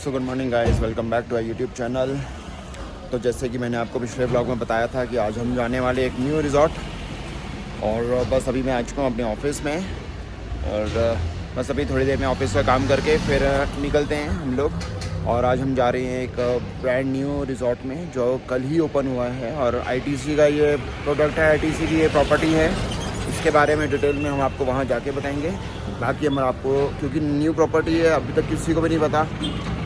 So good morning guys, welcome back to our YouTube channel. तो जैसे कि मैंने आपको पिछले ब्लॉग में बताया था कि आज हम जाने वाले एक न्यू रिज़ॉर्ट, और बस अभी मैं आ चुका हूँ अपने ऑफिस में, और बस अभी थोड़ी देर में ऑफिस का काम करके फिर निकलते हैं हम लोग। और आज हम जा रहे हैं एक ब्रांड न्यू रिज़ॉर्ट में जो कल ही ओपन हुआ है, और आईटीसी का ये प्रोडक्ट है, आईटीसी की ये प्रॉपर्टी है। इसके बारे में डिटेल में हम आपको वहाँ जाके बताएंगे। बाकी हम आपको, क्योंकि न्यू प्रॉपर्टी है, अभी तक किसी को भी नहीं पता,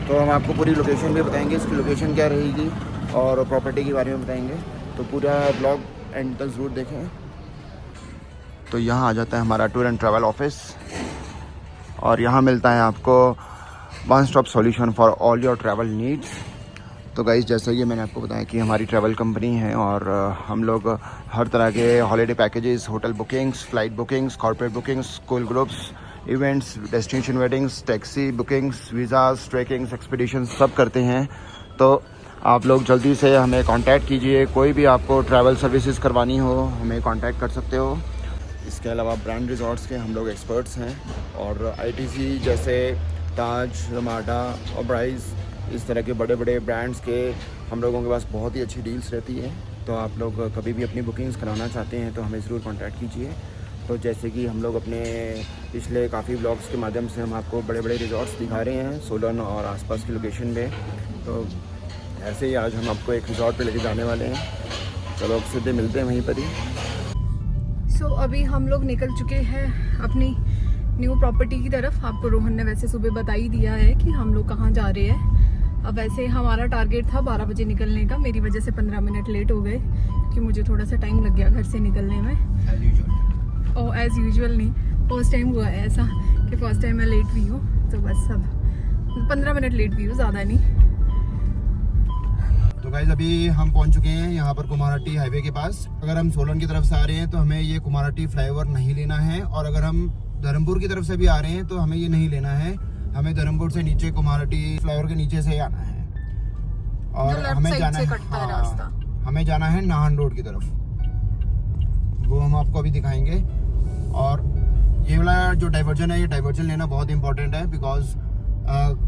तो हम आपको पूरी लोकेशन भी बताएंगे, इसकी लोकेशन क्या रहेगी और प्रॉपर्टी के बारे में बताएंगे। तो पूरा ब्लॉग एंड तक ज़रूर देखें। तो यहाँ आ जाता है हमारा टूर एंड ट्रैवल ऑफिस, और यहाँ मिलता है आपको one stop solution for all your travel needs. तो गाइस, जैसा कि मैंने आपको बताया कि हमारी ट्रैवल कंपनी है, और हम लोग हर तरह के holiday packages, hotel bookings, flight bookings, corporate bookings, school groups, events, destination weddings, taxi bookings, visas, trekkings, expeditions सब करते हैं। तो आप लोग जल्दी से हमें कांटेक्ट कीजिए। कोई भी आपको ट्रैवल सर्विसेज करवानी हो, हमें कांटेक्ट कर सकते हो। इसके अलावा ब्रांड रिजॉर्ट्स के हम लोग एक्सपर्ट्स हैं, और आईटीसी जैसे ताज, रमाडा, ओबराइज, इस तरह के बड़े बड़े ब्रांड्स के हम लोगों के पास बहुत ही अच्छी डील्स रहती है। तो आप लोग कभी भी अपनी बुकिंग्स कराना चाहते हैं तो हमें ज़रूर कांटेक्ट कीजिए। तो जैसे कि हम लोग अपने पिछले काफ़ी ब्लॉग्स के माध्यम से हम आपको बड़े बड़े रिजॉर्ट्स दिखा रहे हैं सोलन और आसपास की लोकेशन में, तो ऐसे ही आज हम आपको एक रिजॉर्ट पे लेके जाने वाले हैं। चलो अब सीधे मिलते हैं वहीं पर ही। सो अभी हम लोग निकल चुके हैं अपनी न्यू प्रॉपर्टी की तरफ। आपको रोहन ने वैसे सुबह बता ही दिया है कि हम लोग कहाँ जा रहे हैं। अब वैसे हमारा टारगेट था 12 बजे निकलने का, मेरी वजह से 15 मिनट लेट हो गए क्योंकि मुझे थोड़ा सा टाइम लग गया घर से निकलने में। एज़ यूजुअल नहीं, फर्स्ट टाइम हुआ है ऐसा कि फर्स्ट टाइम मैं लेट हुई हूँ, तो बस अब 15 मिनट लेट हुई हूँ, ज़्यादा नहीं। तो गाइस, अभी हम पहुंच चुके हैं यहाँ पर कुमारहट्टी हाईवे के पास। अगर हम सोलन की तरफ से आ रहे हैं तो हमें ये कुमारहट्टी फ्लाईओवर नहीं लेना है, और अगर हम धर्मपुर की तरफ से भी आ रहे हैं तो हमें ये नहीं लेना है। हमें धर्मपुर से नीचे कुमारहट्टी फ्लाईओवर के नीचे से ही आना है, और हमें जाना है, हमें जाना है नाहन रोड की तरफ। वो हम आपको अभी दिखाएंगे। और ये वाला जो डाइवर्जन है, ये डाइवर्जन लेना बहुत इंपॉर्टेंट है, बिकॉज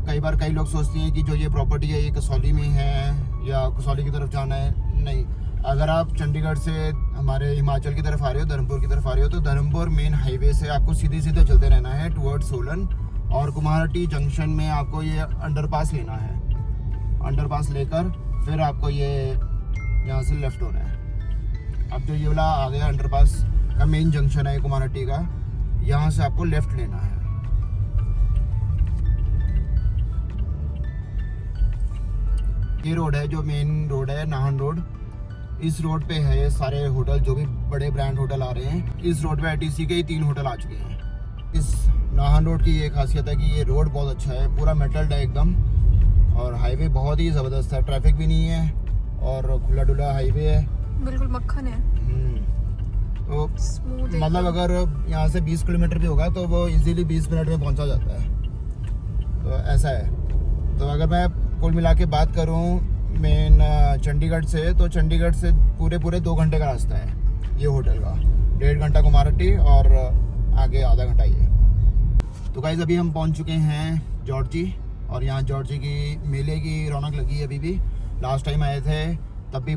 कई बार कई लोग सोचते हैं कि जो ये प्रॉपर्टी है ये कसौली में है या कसौली की तरफ जाना है। नहीं, अगर आप चंडीगढ़ से हमारे हिमाचल की तरफ आ रहे हो, धर्मपुर की तरफ आ रहे हो, तो धर्मपुर मेन हाईवे से आपको सीधे सीधे चलते रहना है टुवर्ड सोलन, और कुमारहट्टी जंक्शन में आपको ये अंडरपास लेना है। अंडरपास लेकर फिर आपको ये यहाँ से लेफ्ट होना है। अब जो ये वाला आ गया अंडरपास का मेन जंक्शन है कुमारहट्टी का, यहाँ से आपको लेफ्ट लेना है। ये रोड है जो मेन रोड है, नाहन रोड। इस रोड पे है ये सारे होटल, जो भी बड़े ब्रांड होटल आ रहे हैं। इस रोड पे आईटीसी के ही 3 होटल आ चुके हैं। इस नाहन रोड की ये खासियत है कि ये रोड बहुत अच्छा है, पूरा मेटल्ड है एकदम, और हाईवे बहुत ही ज़बरदस्त है, ट्रैफिक भी नहीं है और खुला डुला हाईवे है, बिल्कुल मक्खन है। तो मतलब अगर यहाँ से 20 किलोमीटर भी होगा तो वो इजीली 20 मिनट में पहुँचा जाता है। तो ऐसा है। तो अगर मैं कुल मिला के बात करूँ मेन चंडीगढ़ से, तो चंडीगढ़ से पूरे 2 घंटे का रास्ता है ये होटल का। 1.5 घंटा कुमारहट्टी और आगे आधा घंटा ये। तो गाइस, अभी हम पहुंच चुके हैं जॉर्जी, और यहाँ जॉर्जी की मेले की रौनक लगी है अभी भी। लास्ट टाइम आए थे तब भी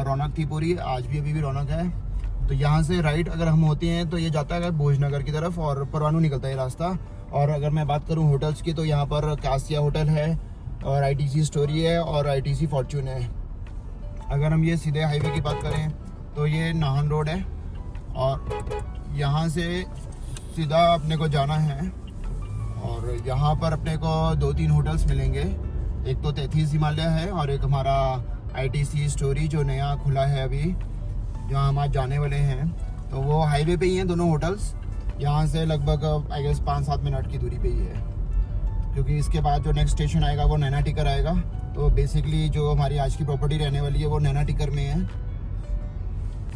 रौनक थी पूरी, आज भी अभी भी रौनक है। तो यहाँ से राइट अगर हम होते हैं तो ये जाता है भोजनगर की तरफ, और परवाणू निकलता है रास्ता। और अगर मैं बात करूँ होटल्स की, तो यहाँ पर कासिया होटल है, और आईटीसी स्टोरी है, और आईटीसी फॉर्च्यून है। अगर हम ये सीधे हाईवे की बात करें तो ये नाहन रोड है, और यहाँ से सीधा अपने को जाना है, और यहाँ पर अपने को 2-3 होटल्स मिलेंगे। एक तो 33 हिमालय है, और एक हमारा आईटीसी स्टोरी जो नया खुला है अभी, जहाँ हम आज जाने वाले हैं। तो वो हाईवे पे ही हैं दोनों होटल्स। यहाँ से लगभग आई गेस 5-7 मिनट की दूरी पे ही है, क्योंकि इसके बाद जो नेक्स्ट स्टेशन आएगा वो नैना टिकर आएगा। तो बेसिकली जो हमारी आज की प्रॉपर्टी रहने वाली है वो नैना टिकर में है।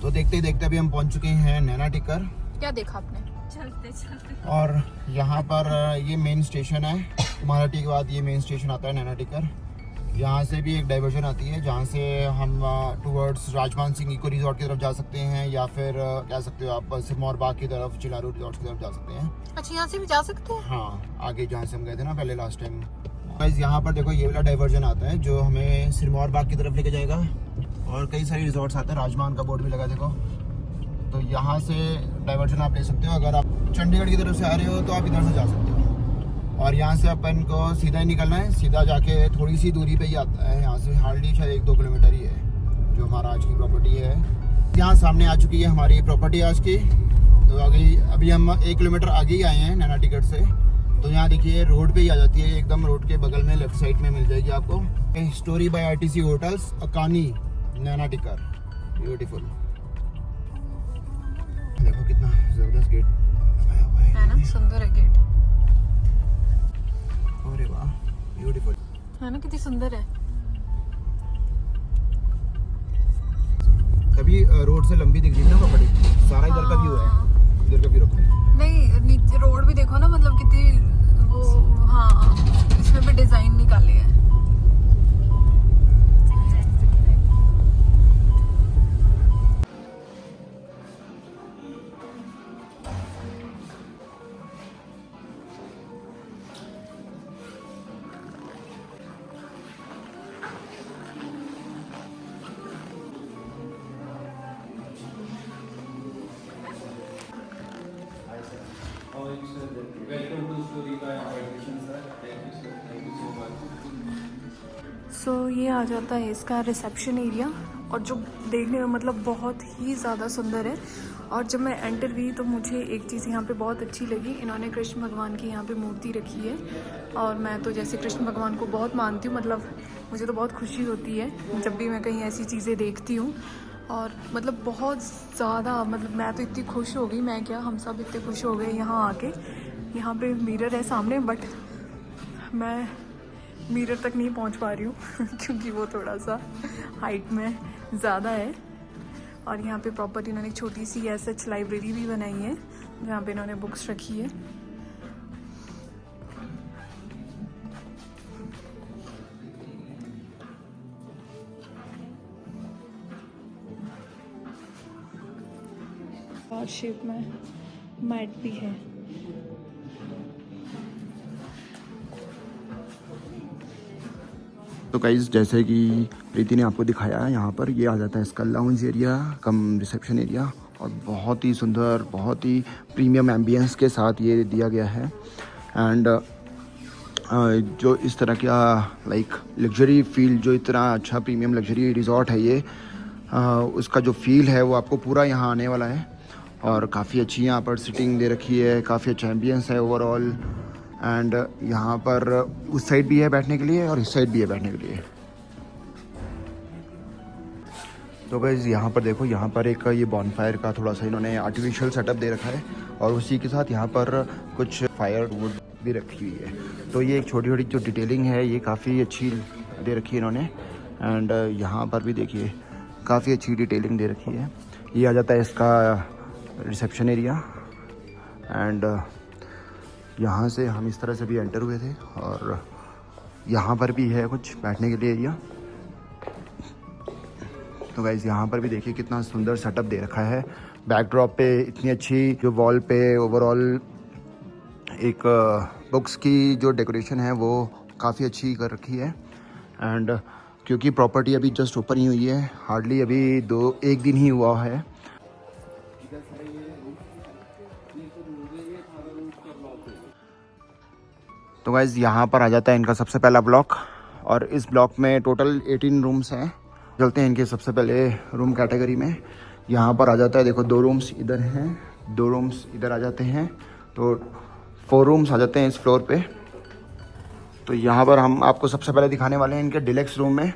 तो देखते देखते अभी हम पहुंच चुके हैं नैना टिकर। क्या देखा आपने? चलते। और यहाँ पर ये मेन स्टेशन है, कुमारहट्टी के बाद ये मेन स्टेशन आता है नैना टिकर। यहाँ से भी एक डाइवर्जन आती है जहाँ से हम टुवर्ड्स राजमान सिंह इको रिजॉर्ट की तरफ जा सकते हैं, या फिर जा सकते हो आप सिरमौर बाग की तरफ, चिलारू रिजॉर्ट की तरफ जा सकते हैं। अच्छा, यहाँ से भी जा सकते हैं? हाँ, आगे जहाँ से हम गए थे ना पहले लास्ट टाइम, गाइस यहाँ पर देखो ये वाला डाइवर्जन आता है जो हमें सिरमौर बाग की तरफ लेके जाएगा, और कई सारे रिजॉर्ट्स आते हैं। राजमान का बोर्ड भी लगा देखो, तो यहाँ से डाइवर्जन आप ले सकते हो। अगर आप चंडीगढ़ की तरफ से आ रहे हो तो आप इधर से जा सकते हो, और यहाँ से अपन को सीधा ही निकलना है। सीधा जाके थोड़ी सी दूरी पे ही आता है, यहाँ से हार्डली शायद 1-2 किलोमीटर ही है जो हमारा आज की प्रॉपर्टी है। यहाँ सामने आ चुकी है हमारी प्रॉपर्टी आज की। तो अभी हम 1 किलोमीटर आगे ही आए हैं नैना टिकट से। तो यहाँ देखिए रोड पे ही आ जाती है, एकदम रोड के बगल में लेफ्ट साइड में मिल जाएगी आपको स्टोरी बाय आरटीसी होटल्स अकानी नैना टिकर। ब्यूटीफुल, देखो कितना जबरदस्त गेट लगाया हुआ है ना, सुंदर है गेट। अरे वाह ब्यूटीफुल है ना, कितनी सुंदर है। तभी रोड से लंबी दिख रही है ना प्रॉपर्टी, सारा इधर का व्यू है, इधर का व्यू रखो। नहीं नीचे रोड भी देखो ना, मतलब कितनी वो, हाँ इसमें भी डिजाइन निकाली है। सो ये आ जाता है इसका रिसेप्शन एरिया, और जो देखने में मतलब बहुत ही ज़्यादा सुंदर है। और जब मैं एंटर हुई तो मुझे एक चीज़ यहाँ पे बहुत अच्छी लगी, इन्होंने कृष्ण भगवान की यहाँ पे मूर्ति रखी है। और मैं तो जैसे कृष्ण भगवान को बहुत मानती हूँ, मतलब मुझे तो बहुत खुशी होती है जब भी मैं कहीं ऐसी चीज़ें देखती हूँ। और मतलब बहुत ज़्यादा, मतलब मैं तो इतनी खुश हो गई, मैं क्या हम सब इतने खुश हो गए यहाँ आके। यहाँ पे मिरर है सामने, बट मैं मिरर तक नहीं पहुँच पा रही हूँ क्योंकि वो थोड़ा सा हाइट में ज़्यादा है। और यहाँ पे प्रॉपर इन्होंने एक छोटी सी एसएच लाइब्रेरी भी बनाई है जहाँ पे इन्होंने बुक्स रखी है। और शेप में मैट भी है। तो गाइस जैसे कि प्रीति ने आपको दिखाया है, यहाँ पर ये आ जाता है इसका लाउंज एरिया कम रिसेप्शन एरिया, और बहुत ही सुंदर, बहुत ही प्रीमियम एम्बियंस के साथ ये दिया गया है। एंड जो इस तरह का लाइक लग्जरी फील, जो इतना अच्छा प्रीमियम लग्जरी रिजॉर्ट है ये, उसका जो फील है वो आपको पूरा यहाँ आने वाला है। और काफ़ी अच्छी यहाँ पर सिटिंग दे रखी है, काफ़ी अच्छा एम्बियंस है ओवरऑल। एंड यहाँ पर उस साइड भी है बैठने के लिए और इस साइड भी है बैठने के लिए। तो गाइस यहाँ पर देखो, यहाँ पर एक ये बॉनफायर का थोड़ा सा इन्होंने आर्टिफिशियल सेटअप दे रखा है, और उसी के साथ यहाँ पर कुछ फायर वुड भी रखी हुई है। तो ये एक छोटी छोटी जो डिटेलिंग है ये काफ़ी अच्छी दे रखी है इन्होंने। एंड यहाँ पर भी देखिए काफ़ी अच्छी डिटेलिंग दे रखी है। ये आ जाता है इसका रिसेप्शन एरिया। एंड यहाँ से हम इस तरह से भी एंटर हुए थे, और यहाँ पर भी है कुछ बैठने के लिए एरिया। तो गाइस यहाँ पर भी देखिए कितना सुंदर सेटअप दे रखा है। बैकड्रॉप पे इतनी अच्छी जो वॉल पे ओवरऑल एक बुक्स की जो डेकोरेशन है वो काफ़ी अच्छी कर रखी है। एंड क्योंकि प्रॉपर्टी अभी जस्ट ओपन ही हुई है, हार्डली अभी 1 दिन ही हुआ है। तो गाइस यहाँ पर आ जाता है इनका सबसे पहला ब्लॉक, और इस ब्लॉक में टोटल 18 रूम्स हैं। चलते हैं इनके सबसे पहले रूम कैटेगरी में। यहाँ पर आ जाता है, देखो 2 रूम्स इधर हैं, 2 रूम्स इधर आ जाते हैं, तो 4 रूम्स आ जाते हैं इस फ्लोर पे। तो यहाँ पर हम आपको सबसे पहले दिखाने वाले हैं इनके डिलेक्स रूम में।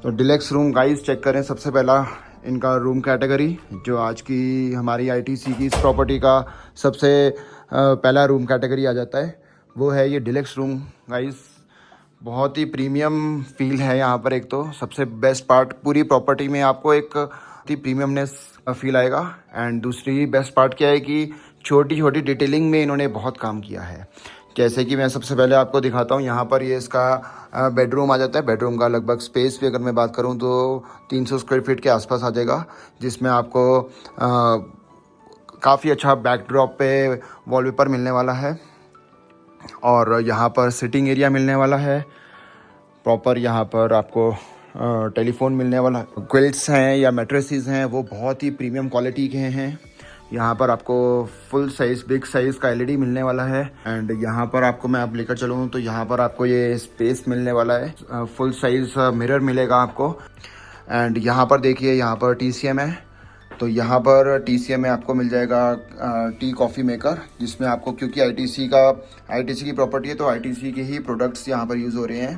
तो डिलेक्स रूम गाइस चेक करें, सबसे पहला इनका रूम कैटेगरी जो आज की हमारी आईटीसी की इस प्रॉपर्टी का सबसे पहला रूम कैटेगरी आ जाता है, वो है ये डिलेक्स रूम। गाइस बहुत ही प्रीमियम फील है यहाँ पर। एक तो सबसे बेस्ट पार्ट पूरी प्रॉपर्टी में आपको एक प्रीमियमनेस फील आएगा। एंड दूसरी बेस्ट पार्ट क्या है कि छोटी छोटी डिटेलिंग में इन्होंने बहुत काम किया है। जैसे कि मैं सबसे पहले आपको दिखाता हूँ, यहाँ पर ये इसका बेडरूम आ जाता है। बेडरूम का लगभग स्पेस भी अगर मैं बात करूँ तो 300 स्क्वायर फीट के आसपास आ जाएगा, जिसमें आपको काफ़ी अच्छा बैकड्रॉप पे वॉलपेपर मिलने वाला है। और यहाँ पर सिटिंग एरिया मिलने वाला है प्रॉपर। यहाँ पर आपको टेलीफोन मिलने वाला है। क्विल्ट्स हैं या मैट्रेसेस हैं वो बहुत ही प्रीमियम क्वालिटी के हैं। यहाँ पर आपको फुल साइज़ बिग साइज़ का एलईडी मिलने वाला है। एंड यहाँ पर आपको मैं आप लेकर चलूँ तो यहाँ पर आपको ये स्पेस मिलने वाला है। फुल साइज़ मिरर मिलेगा आपको। एंड यहाँ पर देखिए, यहाँ पर TCM है, तो यहाँ पर TCM में आपको मिल जाएगा टी कॉफ़ी मेकर, जिसमें आपको, क्योंकि ITC की प्रॉपर्टी है तो ITC के ही प्रोडक्ट्स यहाँ पर यूज़ हो रहे हैं।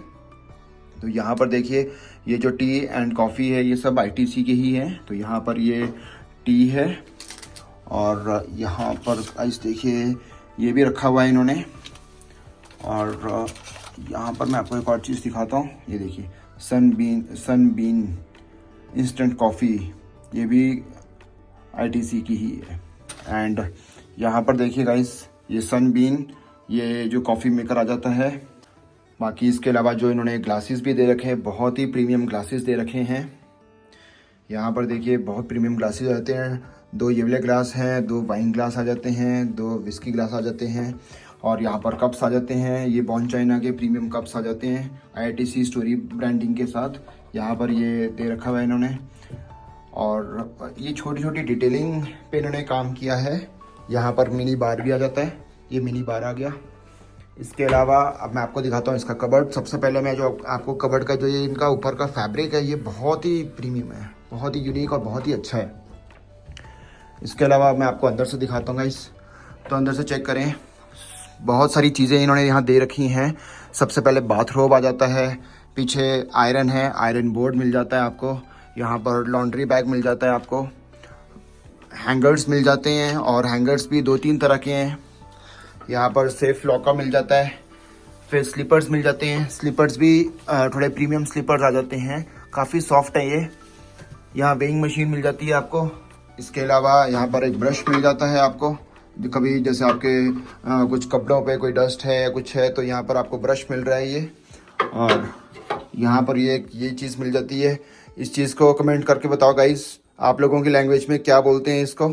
तो यहाँ पर देखिए, ये जो टी एंड कॉफ़ी है ये सब ITC के ही हैं। तो यहाँ पर ये टी है और यहाँ पर आइस देखिए ये भी रखा हुआ है इन्होंने। और यहाँ पर मैं आपको एक और चीज़ दिखाता हूँ। ये देखिए सनबीन इंस्टेंट कॉफ़ी, ये भी ITC की ही है। एंड यहाँ पर देखिए गाइस, ये सनबीन ये जो कॉफ़ी मेकर आ जाता है। बाकी इसके अलावा जो इन्होंने ग्लासेस भी दे रखे हैं, बहुत ही प्रीमियम ग्लासेस दे रखे हैं। यहाँ पर देखिए बहुत प्रीमियम ग्लासेस आते हैं। 2 ये वाले ग्लास हैं, 2 वाइन ग्लास आ जाते हैं, 2 विस्की ग्लास आ जाते हैं और यहाँ पर कप्स आ जाते हैं। ये बॉन चाइना के प्रीमियम कप्स आ जाते हैं ITC स्टोरी ब्रांडिंग के साथ। यहाँ पर ये दे रखा हुआ है इन्होंने। और ये छोटी छोटी डिटेलिंग पे इन्होंने काम किया है। यहाँ पर मिनी बार भी आ जाता है, ये मिनी बार आ गया। इसके अलावा अब मैं आपको दिखाता हूँ इसका कबर्ड। सबसे पहले मैं जो आपको कबर्ड का जो ये इनका ऊपर का फैब्रिक है ये बहुत ही प्रीमियम है, बहुत ही यूनिक और बहुत ही अच्छा है। इसके अलावा मैं आपको अंदर से दिखाता हूँ गाइस। तो अंदर से चेक करें, बहुत सारी चीज़ें इन्होंने यहाँ दे रखी हैं। सबसे पहले बाथरोब आ जाता है, पीछे आयरन है, आयरन बोर्ड मिल जाता है आपको। यहाँ पर लॉन्ड्री बैग मिल जाता है आपको, हैंगर्स मिल जाते हैं और हैंगर्स भी 2-3 तरह के हैं। यहाँ पर सेफ लॉकर मिल जाता है, फिर स्लीपर्स मिल जाते हैं। स्लीपर्स भी थोड़े प्रीमियम स्लीपर्स आ जाते हैं, काफ़ी सॉफ्ट है ये। यहाँ वेइंग मशीन मिल जाती है आपको। इसके अलावा यहाँ पर एक ब्रश मिल जाता है आपको, कभी जैसे आपके कुछ कपड़ों पे कोई डस्ट है या कुछ है तो यहाँ पर आपको ब्रश मिल रहा है ये। और यहाँ पर ये चीज़ मिल जाती है। इस चीज़ को कमेंट करके बताओ गाइस, आप लोगों की लैंग्वेज में क्या बोलते हैं इसको।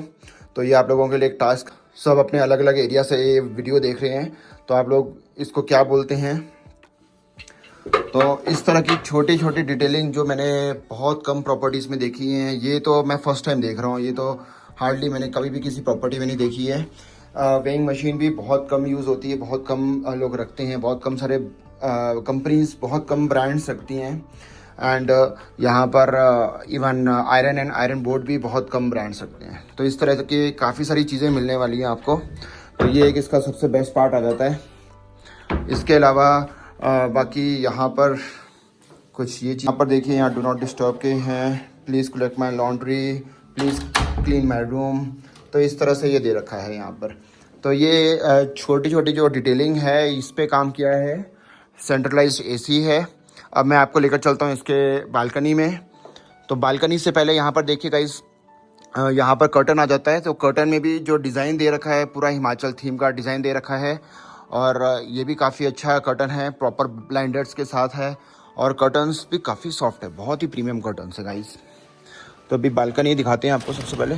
तो ये आप लोगों के लिए एक टास्क, सब अपने अलग अलग एरिया से ये वीडियो देख रहे हैं तो आप लोग इसको क्या बोलते हैं। तो इस तरह की छोटी छोटी डिटेलिंग जो मैंने बहुत कम प्रॉपर्टीज़ में देखी हैं, ये तो मैं फर्स्ट टाइम देख रहा हूँ। ये तो हार्डली मैंने कभी भी किसी प्रॉपर्टी में नहीं देखी है। वेइंग मशीन भी बहुत कम यूज़ होती है, बहुत कम लोग रखते हैं, बहुत कम सारे कंपनीज, बहुत कम ब्रांड्स रखती हैं। एंड यहाँ पर even iron and iron board भी बहुत कम ब्रांड्स रखते हैं। तो इस तरह की काफ़ी सारी चीज़ें मिलने वाली हैं आपको। तो ये एक इसका सबसे बेस्ट पार्ट आ जाता है। इसके अलावा बाकी यहाँ पर कुछ ये चीज़, यहाँ पर देखिए, यहाँ डू नॉट डिस्टर्ब के हैं, please collect my laundry, please clean my room. तो इस तरह से ये दे रखा है यहाँ पर। तो ये छोटी छोटी जो डिटेलिंग है इस पे काम किया है। सेंट्रलाइज्ड AC है। अब मैं आपको लेकर चलता हूँ इसके बालकनी में। तो बालकनी से पहले यहाँ पर देखिए गाइस, यहाँ पर कर्टन आ जाता है। तो कर्टन में भी जो डिज़ाइन दे रखा है, पूरा हिमाचल थीम का डिज़ाइन दे रखा है और ये भी काफ़ी अच्छा कर्टन है, प्रॉपर ब्लाइंडर्स के साथ है और कर्टन्स भी काफ़ी सॉफ्ट है, बहुत ही प्रीमियम कर्टन्स है गाइस। तो अभी बालकनी दिखाते हैं आपको सबसे पहले।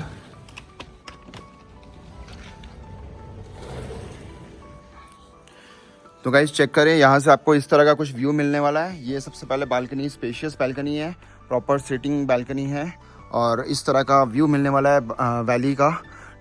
तो गाइस चेक करें, यहाँ से आपको इस तरह का कुछ व्यू मिलने वाला है। ये सबसे पहले बालकनी, स्पेशियस बालकनी है, प्रॉपर सिटिंग बालकनी है और इस तरह का व्यू मिलने वाला है वैली का।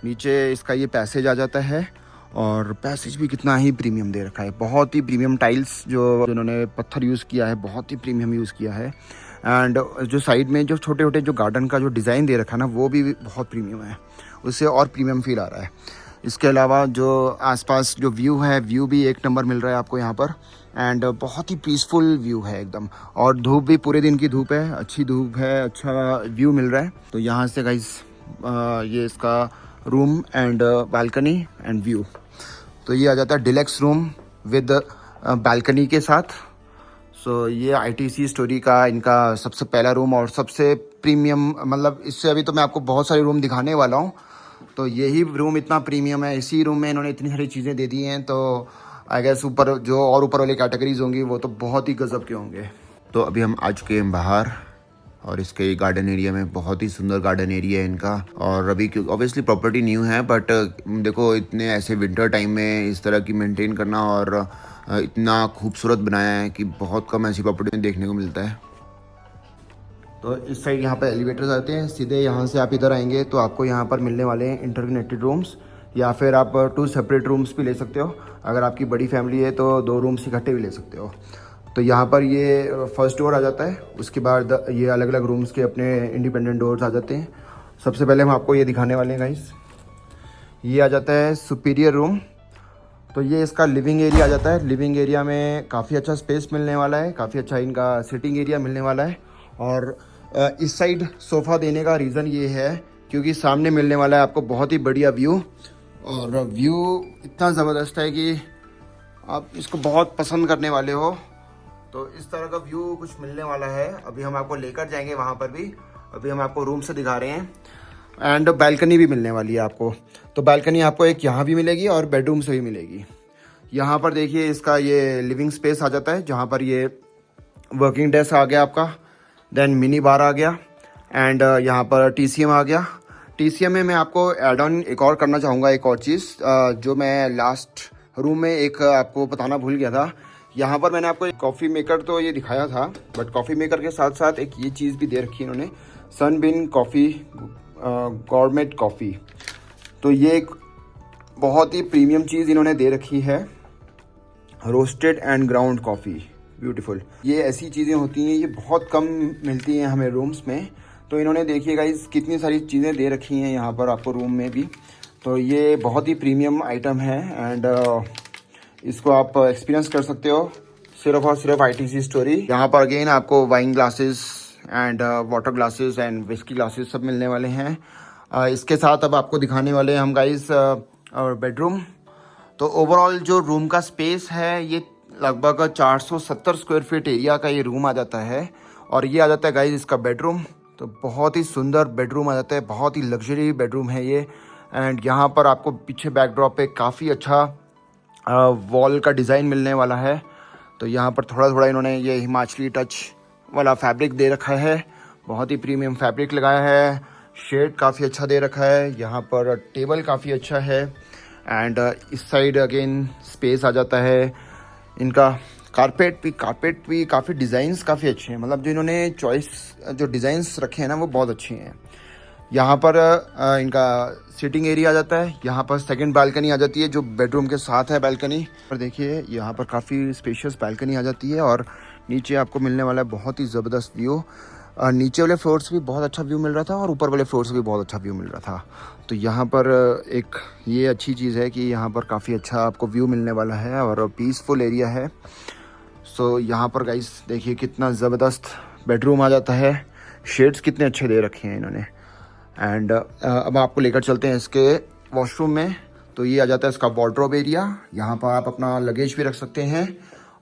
नीचे इसका ये पैसेज आ जाता है और पैसेज भी कितना ही प्रीमियम दे रखा है, बहुत ही प्रीमियम टाइल्स जो इन्होंने पत्थर यूज़ किया है, बहुत ही प्रीमियम यूज़ किया है। एंड जो साइड में जो छोटे छोटे जो गार्डन का जो डिज़ाइन दे रखा है ना, वो भी बहुत प्रीमियम है, उससे और प्रीमियम फील आ रहा है। इसके अलावा जो आसपास जो व्यू है, व्यू भी एक नंबर मिल रहा है आपको यहाँ पर। एंड बहुत ही पीसफुल व्यू है एकदम, और धूप भी पूरे दिन की धूप है, अच्छी धूप है, अच्छा व्यू मिल रहा है। तो यहाँ से गाइस ये इसका room and balcony and view. तो ये आ जाता है डिलक्स रूम विद बालकनी के साथ। सो ये ITC स्टोरी का इनका सबसे पहला रूम और सबसे प्रीमियम, मतलब इससे अभी तो मैं आपको बहुत सारे रूम दिखाने वाला हूँ। तो यही रूम इतना प्रीमियम है, इसी रूम में इन्होंने इतनी सारी चीज़ें दे दी हैं। तो आई गेस ऊपर जो और ऊपर वाली कैटेगरीज होंगी वो तो बहुत ही गजब के होंगे। तो अभी हम आ चुके हैं बाहर और इसके गार्डन एरिया में बहुत ही सुंदर गार्डन एरिया है इनका। और अभी ऑब्वियसली प्रॉपर्टी न्यू है, बट देखो इतने ऐसे विंटर टाइम में इस तरह की मेंटेन करना और इतना खूबसूरत बनाया है कि बहुत कम ऐसी प्रॉपर्टी में देखने को मिलता है। तो इस साइड यहाँ पर एलिवेटर्स आते हैं, सीधे यहाँ से आप इधर आएंगे तो आपको यहाँ पर मिलने वाले हैं इंटरकनेक्टेड रूम्स, या फिर आप 2 सेपरेट रूम्स भी ले सकते हो। अगर आपकी बड़ी फैमिली है तो 2 रूम्स इकट्ठे भी ले सकते हो। तो यहाँ पर ये फर्स्ट डोर आ जाता है, उसके बाद ये अलग अलग रूम्स के अपने इंडिपेंडेंट डोर्स आ जाते हैं। सबसे पहले हम आपको ये दिखाने वाले हैं गाइस, ये आ जाता है सुपीरियर रूम। तो ये इसका लिविंग एरिया आ जाता है। लिविंग एरिया में काफ़ी अच्छा स्पेस मिलने वाला है, काफ़ी अच्छा इनका सिटिंग एरिया मिलने वाला है। और इस साइड सोफ़ा देने का रीज़न ये है क्योंकि सामने मिलने वाला है आपको बहुत ही बढ़िया व्यू, और व्यू इतना ज़बरदस्त है कि आप इसको बहुत पसंद करने वाले हो। तो इस तरह का व्यू कुछ मिलने वाला है। अभी हम आपको लेकर जाएंगे वहाँ पर भी, अभी हम आपको रूम से दिखा रहे हैं। एंड बैल्कनी भी मिलने वाली है आपको। तो बैल्कनी आपको एक यहाँ भी मिलेगी और बेडरूम से भी मिलेगी। यहाँ पर देखिए इसका ये लिविंग स्पेस आ जाता है, जहाँ पर ये वर्किंग डेस्क आ गया आपका, देन मिनी बार आ गया, एंड यहाँ पर TCM आ गया। TCM में मैं आपको एड ऑन एक और करना चाहूँगा, एक और चीज़ जो मैं लास्ट रूम में एक आपको बताना भूल गया था। यहाँ पर मैंने आपको एक कॉफ़ी मेकर तो ये दिखाया था, बट कॉफ़ी मेकर के साथ साथ एक ये चीज़ भी दे रखी है इन्होंने, सनबिन कॉफ़ी गॉरमेट कॉफ़ी। तो ये एक बहुत ही प्रीमियम चीज़ इन्होंने दे रखी है, roasted and ground coffee, beautiful. ये ऐसी चीज़ें होती हैं, ये बहुत कम मिलती हैं हमें रूम्स में। तो इन्होंने देखिए गाइस कितनी सारी चीज़ें दे रखी हैं यहाँ पर आपको रूम में भी। तो ये बहुत ही प्रीमियम आइटम है, एंड इसको आप एक्सपीरियंस कर सकते हो सिर्फ और सिर्फ ITC स्टोरी। यहाँ पर अगेन आपको wine glasses and water glasses and whisky glasses सब मिलने वाले हैं। इसके साथ अब आपको दिखाने वाले हैं हम गाइस और बेडरूम। तो ओवरऑल जो रूम का स्पेस है ये लगभग 470 स्क्वायर फीट एरिया का ये रूम आ जाता है। और ये आ जाता है गाइस इसका बेडरूम। तो बहुत ही सुंदर बेडरूम आ जाता है, बहुत ही लग्जरी बेडरूम है ये। एंड यहाँ पर आपको पीछे बैकड्रॉप पे काफ़ी अच्छा वॉल का डिज़ाइन मिलने वाला है। तो यहाँ पर थोड़ा थोड़ा इन्होंने ये हिमाचली टच वाला फैब्रिक दे रखा है, बहुत ही प्रीमियम फैब्रिक लगाया है। शेड काफ़ी अच्छा दे रखा है, यहाँ पर टेबल काफ़ी अच्छा है। एंड इस साइड अगेन स्पेस आ जाता है इनका। कारपेट भी काफ़ी डिज़ाइंस काफ़ी अच्छे हैं, मतलब जो इन्होंने चॉइस जो डिज़ाइंस रखे हैं ना वो बहुत अच्छे हैं। यहाँ पर इनका सिटिंग एरिया आ जाता है, यहाँ पर सेकंड बालकनी आ जाती है जो बेडरूम के साथ है बालकनी। और देखिए यहाँ पर काफ़ी स्पेशियस बालकनी आ जाती है, और नीचे आपको मिलने वाला है बहुत ही ज़बरदस्त व्यू। नीचे वाले फ्लोर से भी बहुत अच्छा व्यू मिल रहा था और ऊपर वाले फ्लोर से भी बहुत अच्छा व्यू मिल रहा था। तो यहाँ पर एक ये अच्छी चीज़ है कि यहाँ पर काफ़ी अच्छा आपको व्यू मिलने वाला है और पीसफुल एरिया है। सो यहाँ पर गाइस देखिए कितना ज़बरदस्त बेडरूम आ जाता है, शेड्स कितने अच्छे दे रखे हैं इन्होंने। एंड अब आपको लेकर चलते हैं इसके वॉशरूम में। तो ये आ जाता है इसका वार्डरोब एरिया, यहाँ पर आप अपना लगेज भी रख सकते हैं।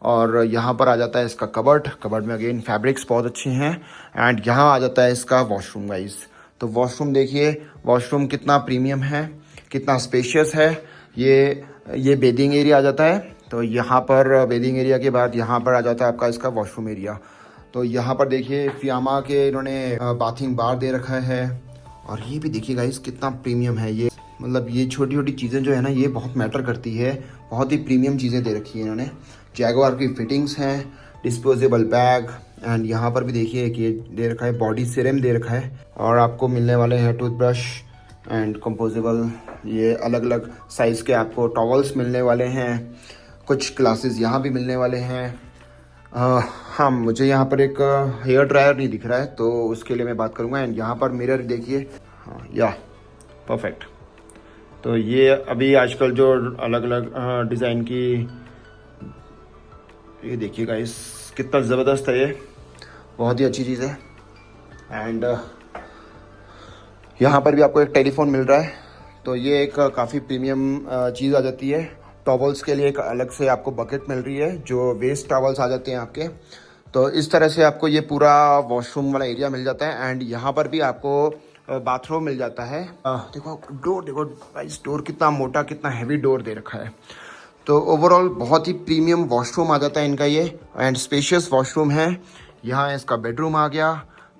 और यहाँ पर आ जाता है इसका कबर्ड में अगेन फैब्रिक्स बहुत अच्छे हैं। एंड यहाँ आ जाता है इसका वॉशरूम गाइस। तो वॉशरूम देखिए, वॉशरूम कितना प्रीमियम है, कितना स्पेशियस है। ये बेदिंग एरिया आ जाता है। तो यहाँ पर बेदिंग एरिया के बाद यहाँ पर आ जाता है आपका इसका वॉशरूम एरिया। तो यहाँ पर देखिए फियामा के इन्होंने बाथिंग बार दे रखा है। और ये भी देखिए गाइस कितना प्रीमियम है ये, मतलब ये छोटी छोटी चीज़ें जो है ना ये बहुत मैटर करती है। बहुत ही प्रीमियम चीज़ें दे रखी है इन्होंने। जैगवार की फिटिंग्स हैं, डिस्पोजेबल बैग। एंड यहाँ पर भी देखिए कि दे रखा है बॉडी सीरम दे रखा है। और आपको मिलने वाले हैं टूथब्रश एंड कंपोजेबल, ये अलग अलग साइज़ के आपको टॉवल्स मिलने वाले हैं। कुछ ग्लासेस यहाँ भी मिलने वाले हैं। हाँ, मुझे यहाँ पर एक हेयर ड्रायर नहीं दिख रहा है तो उसके लिए मैं बात करूँगा। एंड यहाँ पर मिरर देखिए, हाँ या परफेक्ट। तो ये अभी आजकल जो अलग अलग डिज़ाइन की, ये देखिए गाइस कितना ज़बरदस्त है, ये बहुत ही अच्छी चीज़ है। एंड यहाँ पर भी आपको एक टेलीफोन मिल रहा है। तो ये एक काफ़ी प्रीमियम चीज़ आ जाती है। टॉवल्स के लिए एक अलग से आपको बकेट मिल रही है, जो वेस्ट टॉवल्स आ जाते हैं आपके। तो इस तरह से आपको ये पूरा वॉशरूम वाला एरिया मिल जाता है। एंड यहाँ पर भी आपको बाथरूम मिल जाता है। देखो डोर, देखो गाइस डोर कितना मोटा, कितना हैवी डोर दे रखा है। तो ओवरऑल बहुत ही प्रीमियम वॉशरूम आ जाता है इनका ये, एंड स्पेशियस वॉशरूम है। यहाँ इसका बेडरूम आ गया।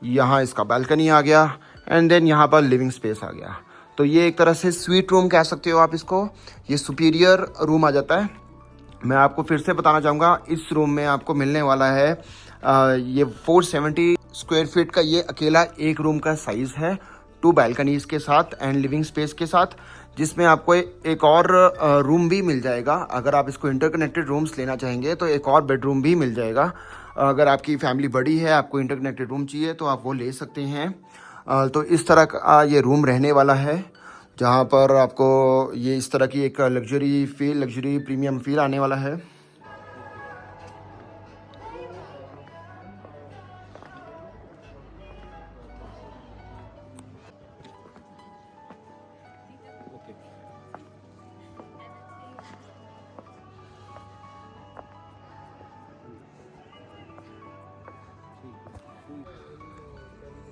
यहाँ इसका बालकनी आ गया एंड देन यहाँ पर लिविंग स्पेस आ गया। तो ये एक तरह से स्वीट रूम कह सकते हो आप इसको। ये सुपीरियर रूम आ जाता है। मैं आपको फिर से बताना चाहूँगा, इस रूम में आपको मिलने वाला है ये 470 स्क्वायर फीट का ये अकेला एक रूम का साइज़ है, 2 बालकनीज के साथ एंड लिविंग स्पेस के साथ, जिसमें आपको एक और रूम भी मिल जाएगा। अगर आप इसको इंटरकनेक्टेड रूम्स लेना चाहेंगे तो एक और बेडरूम भी मिल जाएगा। अगर आपकी फैमिली बड़ी है, आपको इंटरकनेक्टेड रूम चाहिए तो आप वो ले सकते हैं। तो इस तरह का ये रूम रहने वाला है, जहाँ पर आपको ये इस तरह की एक लग्जरी प्रीमियम फील आने वाला है।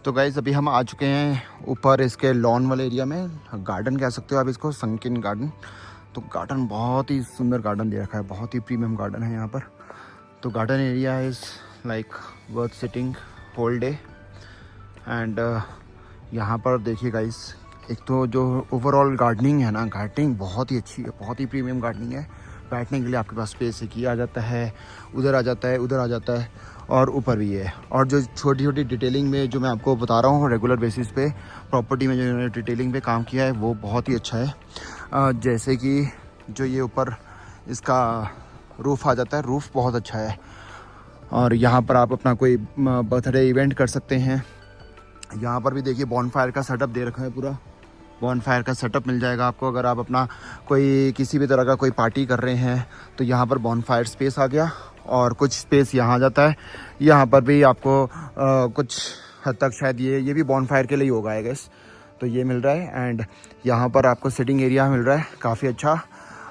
तो गाइज़ अभी हम आ चुके हैं ऊपर इसके लॉन वाले एरिया में, गार्डन कह सकते हो आप इसको, संकिन गार्डन। तो गार्डन बहुत ही सुंदर गार्डन दे रखा है, बहुत ही प्रीमियम गार्डन है यहाँ पर। तो garden area is like worth sitting whole day. And यहाँ पर देखिए गाइज़, एक तो जो ओवरऑल गार्डनिंग है ना, गार्डनिंग बहुत ही अच्छी है, बहुत ही प्रीमियम गार्डनिंग है। बैठने के लिए आपके पास स्पेस एक ही आ जाता है, उधर आ जाता है, उधर आ जाता है और ऊपर भी है। और जो छोटी छोटी डिटेलिंग में जो मैं आपको बता रहा हूँ रेगुलर बेसिस पे, प्रॉपर्टी में जो इन्होंने डिटेलिंग पे काम किया है वो बहुत ही अच्छा है। जैसे कि जो ये ऊपर इसका रूफ़ आ जाता है, रूफ़ बहुत अच्छा है। और यहाँ पर आप अपना कोई बर्थडे इवेंट कर सकते हैं। यहाँ पर भी देखिए बॉनफायर का सेटअप दे रखा है, पूरा बॉनफायर का सेटअप मिल जाएगा आपको। अगर आप अपना कोई किसी भी तरह का कोई पार्टी कर रहे हैं तो यहाँ पर बॉनफायर स्पेस आ गया और कुछ स्पेस यहाँ आ जाता है। यहाँ पर भी आपको कुछ हद तक शायद ये भी बॉनफायर के लिए ही होगा आई गेस। तो ये मिल रहा है एंड यहाँ पर आपको सिटिंग एरिया मिल रहा है काफ़ी अच्छा।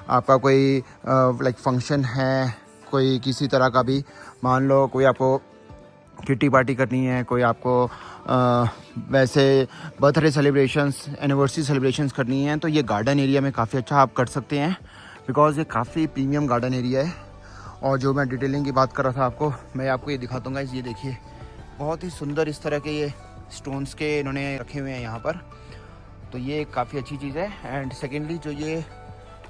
आपका कोई लाइक फंक्शन है, कोई किसी तरह का भी, मान लो कोई आपको किटी पार्टी करनी है, कोई आपको वैसे बर्थडे सेलिब्रेशंस, एनिवर्सरी सेलिब्रेशंस करनी है, तो ये गार्डन एरिया में काफ़ी अच्छा आप कर सकते हैं, बिकॉज़ ये काफ़ी प्रीमियम गार्डन एरिया है। और जो मैं डिटेलिंग की बात कर रहा था आपको, मैं आपको ये दिखाता हूँ गाइस। ये देखिए बहुत ही सुंदर इस तरह के ये स्टोन्स के इन्होंने रखे हुए हैं यहाँ पर। तो ये काफ़ी अच्छी चीज़ है। एंड सेकेंडली जो ये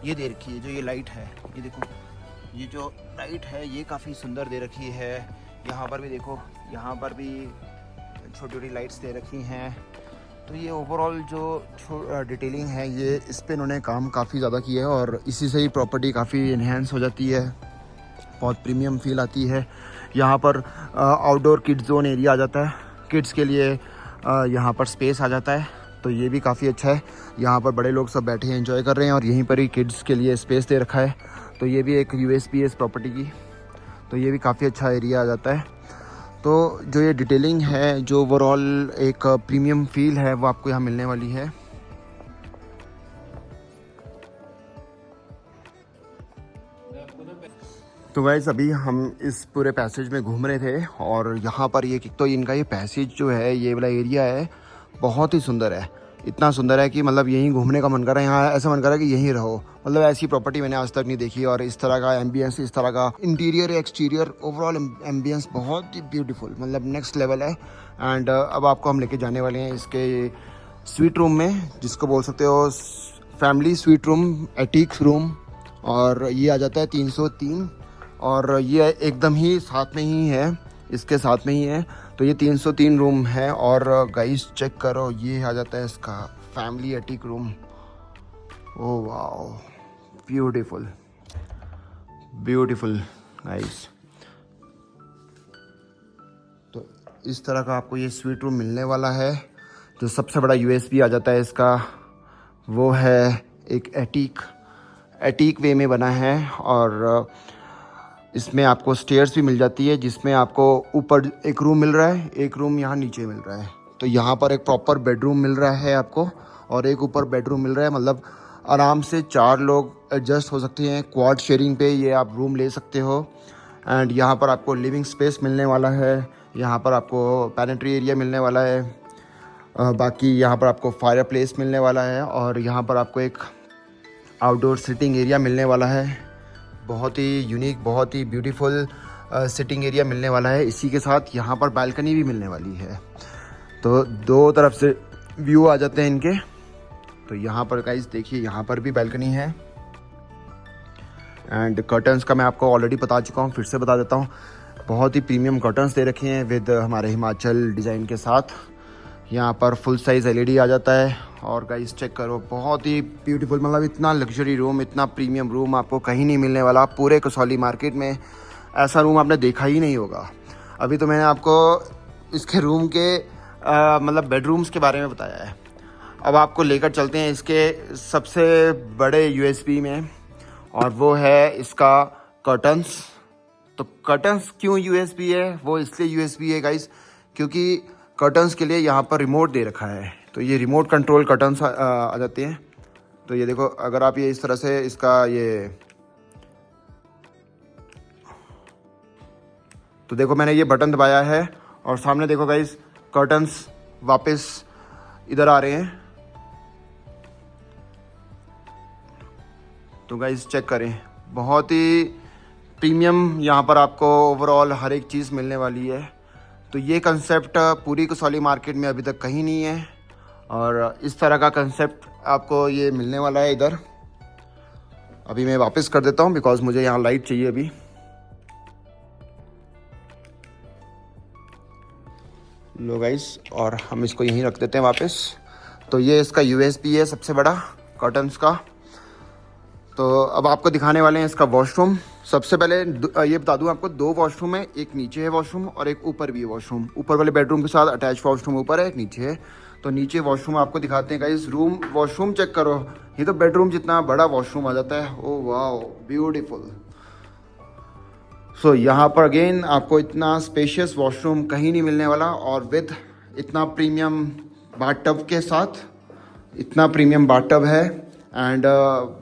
दे रखी है, जो ये लाइट है, ये देखो, ये जो लाइट है ये काफ़ी सुंदर दे रखी है। यहाँ पर भी देखो, यहाँ पर भी छोटी छोटी लाइट्स दे रखी हैं। तो ये ओवरऑल जो डिटेलिंग है, ये इस पे इन्होंने काम काफ़ी ज़्यादा किया है और इसी से ही प्रॉपर्टी काफ़ी इन्हेंस हो जाती है, बहुत प्रीमियम फील आती है। यहाँ पर आउटडोर किड्स जोन एरिया आ जाता है, किड्स के लिए यहाँ पर स्पेस आ जाता है। तो ये भी काफ़ी अच्छा है। यहाँ पर बड़े लोग सब बैठे हैं, एंजॉय कर रहे हैं और यहीं पर ही किड्स के लिए स्पेस दे रखा है। तो ये भी एक यूएसपी है इस प्रॉपर्टी की। तो ये भी काफ़ी अच्छा एरिया आ जाता है। तो जो ये डिटेलिंग है, जो ओवरऑल एक प्रीमियम फील है, वो आपको यहाँ मिलने वाली है। तो गाइस अभी हम इस पूरे पैसेज में घूम रहे थे और यहाँ पर ये तो इनका ये पैसेज जो है, ये वाला एरिया है, बहुत ही सुंदर है। इतना सुंदर है कि मतलब यहीं घूमने का मन कर रहा है, यहाँ ऐसा मन कर रहा है कि यहीं रहो। मतलब ऐसी प्रॉपर्टी मैंने आज तक नहीं देखी। और इस तरह का एम्बियंस, इस तरह का इंटीरियर एक्सटीरियर ओवरऑल एम्बियंस बहुत ही ब्यूटीफुल, मतलब नेक्स्ट लेवल है। एंड अब आपको हम लेके जाने वाले हैं इसके स्वीट रूम में, जिसको बोल सकते हो फैमिली स्वीट रूम, एटीक रूम। और ये आ जाता है 303 और ये एकदम ही साथ में ही है, इसके साथ में ही है। तो ये 303 रूम है। और गाइस चेक करो, ये आ जाता है इसका family attic room. Oh wow, beautiful beautiful guys. तो इस तरह का आपको ये स्वीट रूम मिलने वाला है। जो सबसे बड़ा यूएसपी आ जाता है इसका, वो है एक एटीक वे में बना है। और इसमें आपको स्टेयर्स भी मिल जाती है, जिसमें आपको ऊपर एक रूम मिल रहा है, एक रूम यहाँ नीचे मिल रहा है। तो यहाँ पर एक प्रॉपर बेडरूम मिल रहा है आपको और एक ऊपर बेडरूम मिल रहा है। मतलब आराम से 4 लोग एडजस्ट हो सकते हैं। क्वाड शेयरिंग पे ये आप रूम ले सकते हो। एंड यहाँ पर आपको लिविंग स्पेस मिलने वाला है, यहाँ पर आपको पैरेंट्री एरिया मिलने वाला है, बाकी यहाँ पर आपको फायर प्लेस मिलने वाला है और यहाँ पर आपको एक आउटडोर सिटिंग एरिया मिलने वाला है। बहुत ही यूनिक, बहुत ही ब्यूटीफुल सिटिंग एरिया मिलने वाला है। इसी के साथ यहाँ पर बालकनी भी मिलने वाली है। तो दो तरफ से व्यू आ जाते हैं इनके। तो यहाँ पर गाइस देखिए, यहाँ पर भी बैल्कनी है। एंड कर्टन्स का मैं आपको ऑलरेडी बता चुका हूँ, फिर से बता देता हूँ। बहुत ही प्रीमियम कर्टन्स दे रखे हैं विद हमारे हिमाचल डिज़ाइन के साथ। यहाँ पर फुल साइज़ LED आ जाता है। और गाइस चेक करो, बहुत ही ब्यूटीफुल, मतलब इतना लग्जरी रूम, इतना प्रीमियम रूम आपको कहीं नहीं मिलने वाला। पूरे कसौली मार्केट में ऐसा रूम आपने देखा ही नहीं होगा। अभी तो मैंने आपको इसके रूम के मतलब बेडरूम्स के बारे में बताया है। अब आपको लेकर चलते हैं इसके सबसे बड़े USP में, और वो है इसका कर्टन्स। तो कर्टन्स क्यों USP है? वो इसलिए USP है गाइस क्योंकि कर्टन्स के लिए यहाँ पर रिमोट दे रखा है। तो ये रिमोट कंट्रोल कर्टन्स आ जाते हैं। तो ये देखो, अगर आप ये इस तरह से इसका ये, तो देखो मैंने ये बटन दबाया है और सामने देखो गाइस कर्टन्स वापस इधर आ रहे हैं। तो गाइस चेक करें, बहुत ही प्रीमियम यहाँ पर आपको ओवरऑल हर एक चीज़ मिलने वाली है। तो ये कंसेप्ट पूरी कसौली मार्केट में अभी तक कहीं नहीं है, और इस तरह का कंसेप्ट आपको ये मिलने वाला है इधर। अभी मैं वापस कर देता हूँ बिकॉज मुझे यहाँ लाइट चाहिए अभी। लो गाइस, और हम इसको यहीं रख देते हैं वापस। तो ये इसका USP है सबसे बड़ा कर्टन्स का। तो अब आपको दिखाने वाले हैं इसका वॉशरूम। सबसे पहले ये बता दूं आपको, 2 वॉशरूम है, एक नीचे है वॉशरूम और एक ऊपर भी है वॉशरूम। ऊपर वाले बेडरूम के साथ अटैच वॉशरूम ऊपर है, एक नीचे है। तो नीचे वॉशरूम आपको दिखाते हैं गाइस। वॉशरूम चेक करो, ये तो बेडरूम जितना बड़ा वॉशरूम आ जाता है। Oh wow, beautiful. सो यहाँ पर अगेन आपको इतना स्पेशियस वॉशरूम कहीं नहीं मिलने वाला, और विद इतना प्रीमियम बाथटब के साथ। इतना प्रीमियम बाथटब है। एंड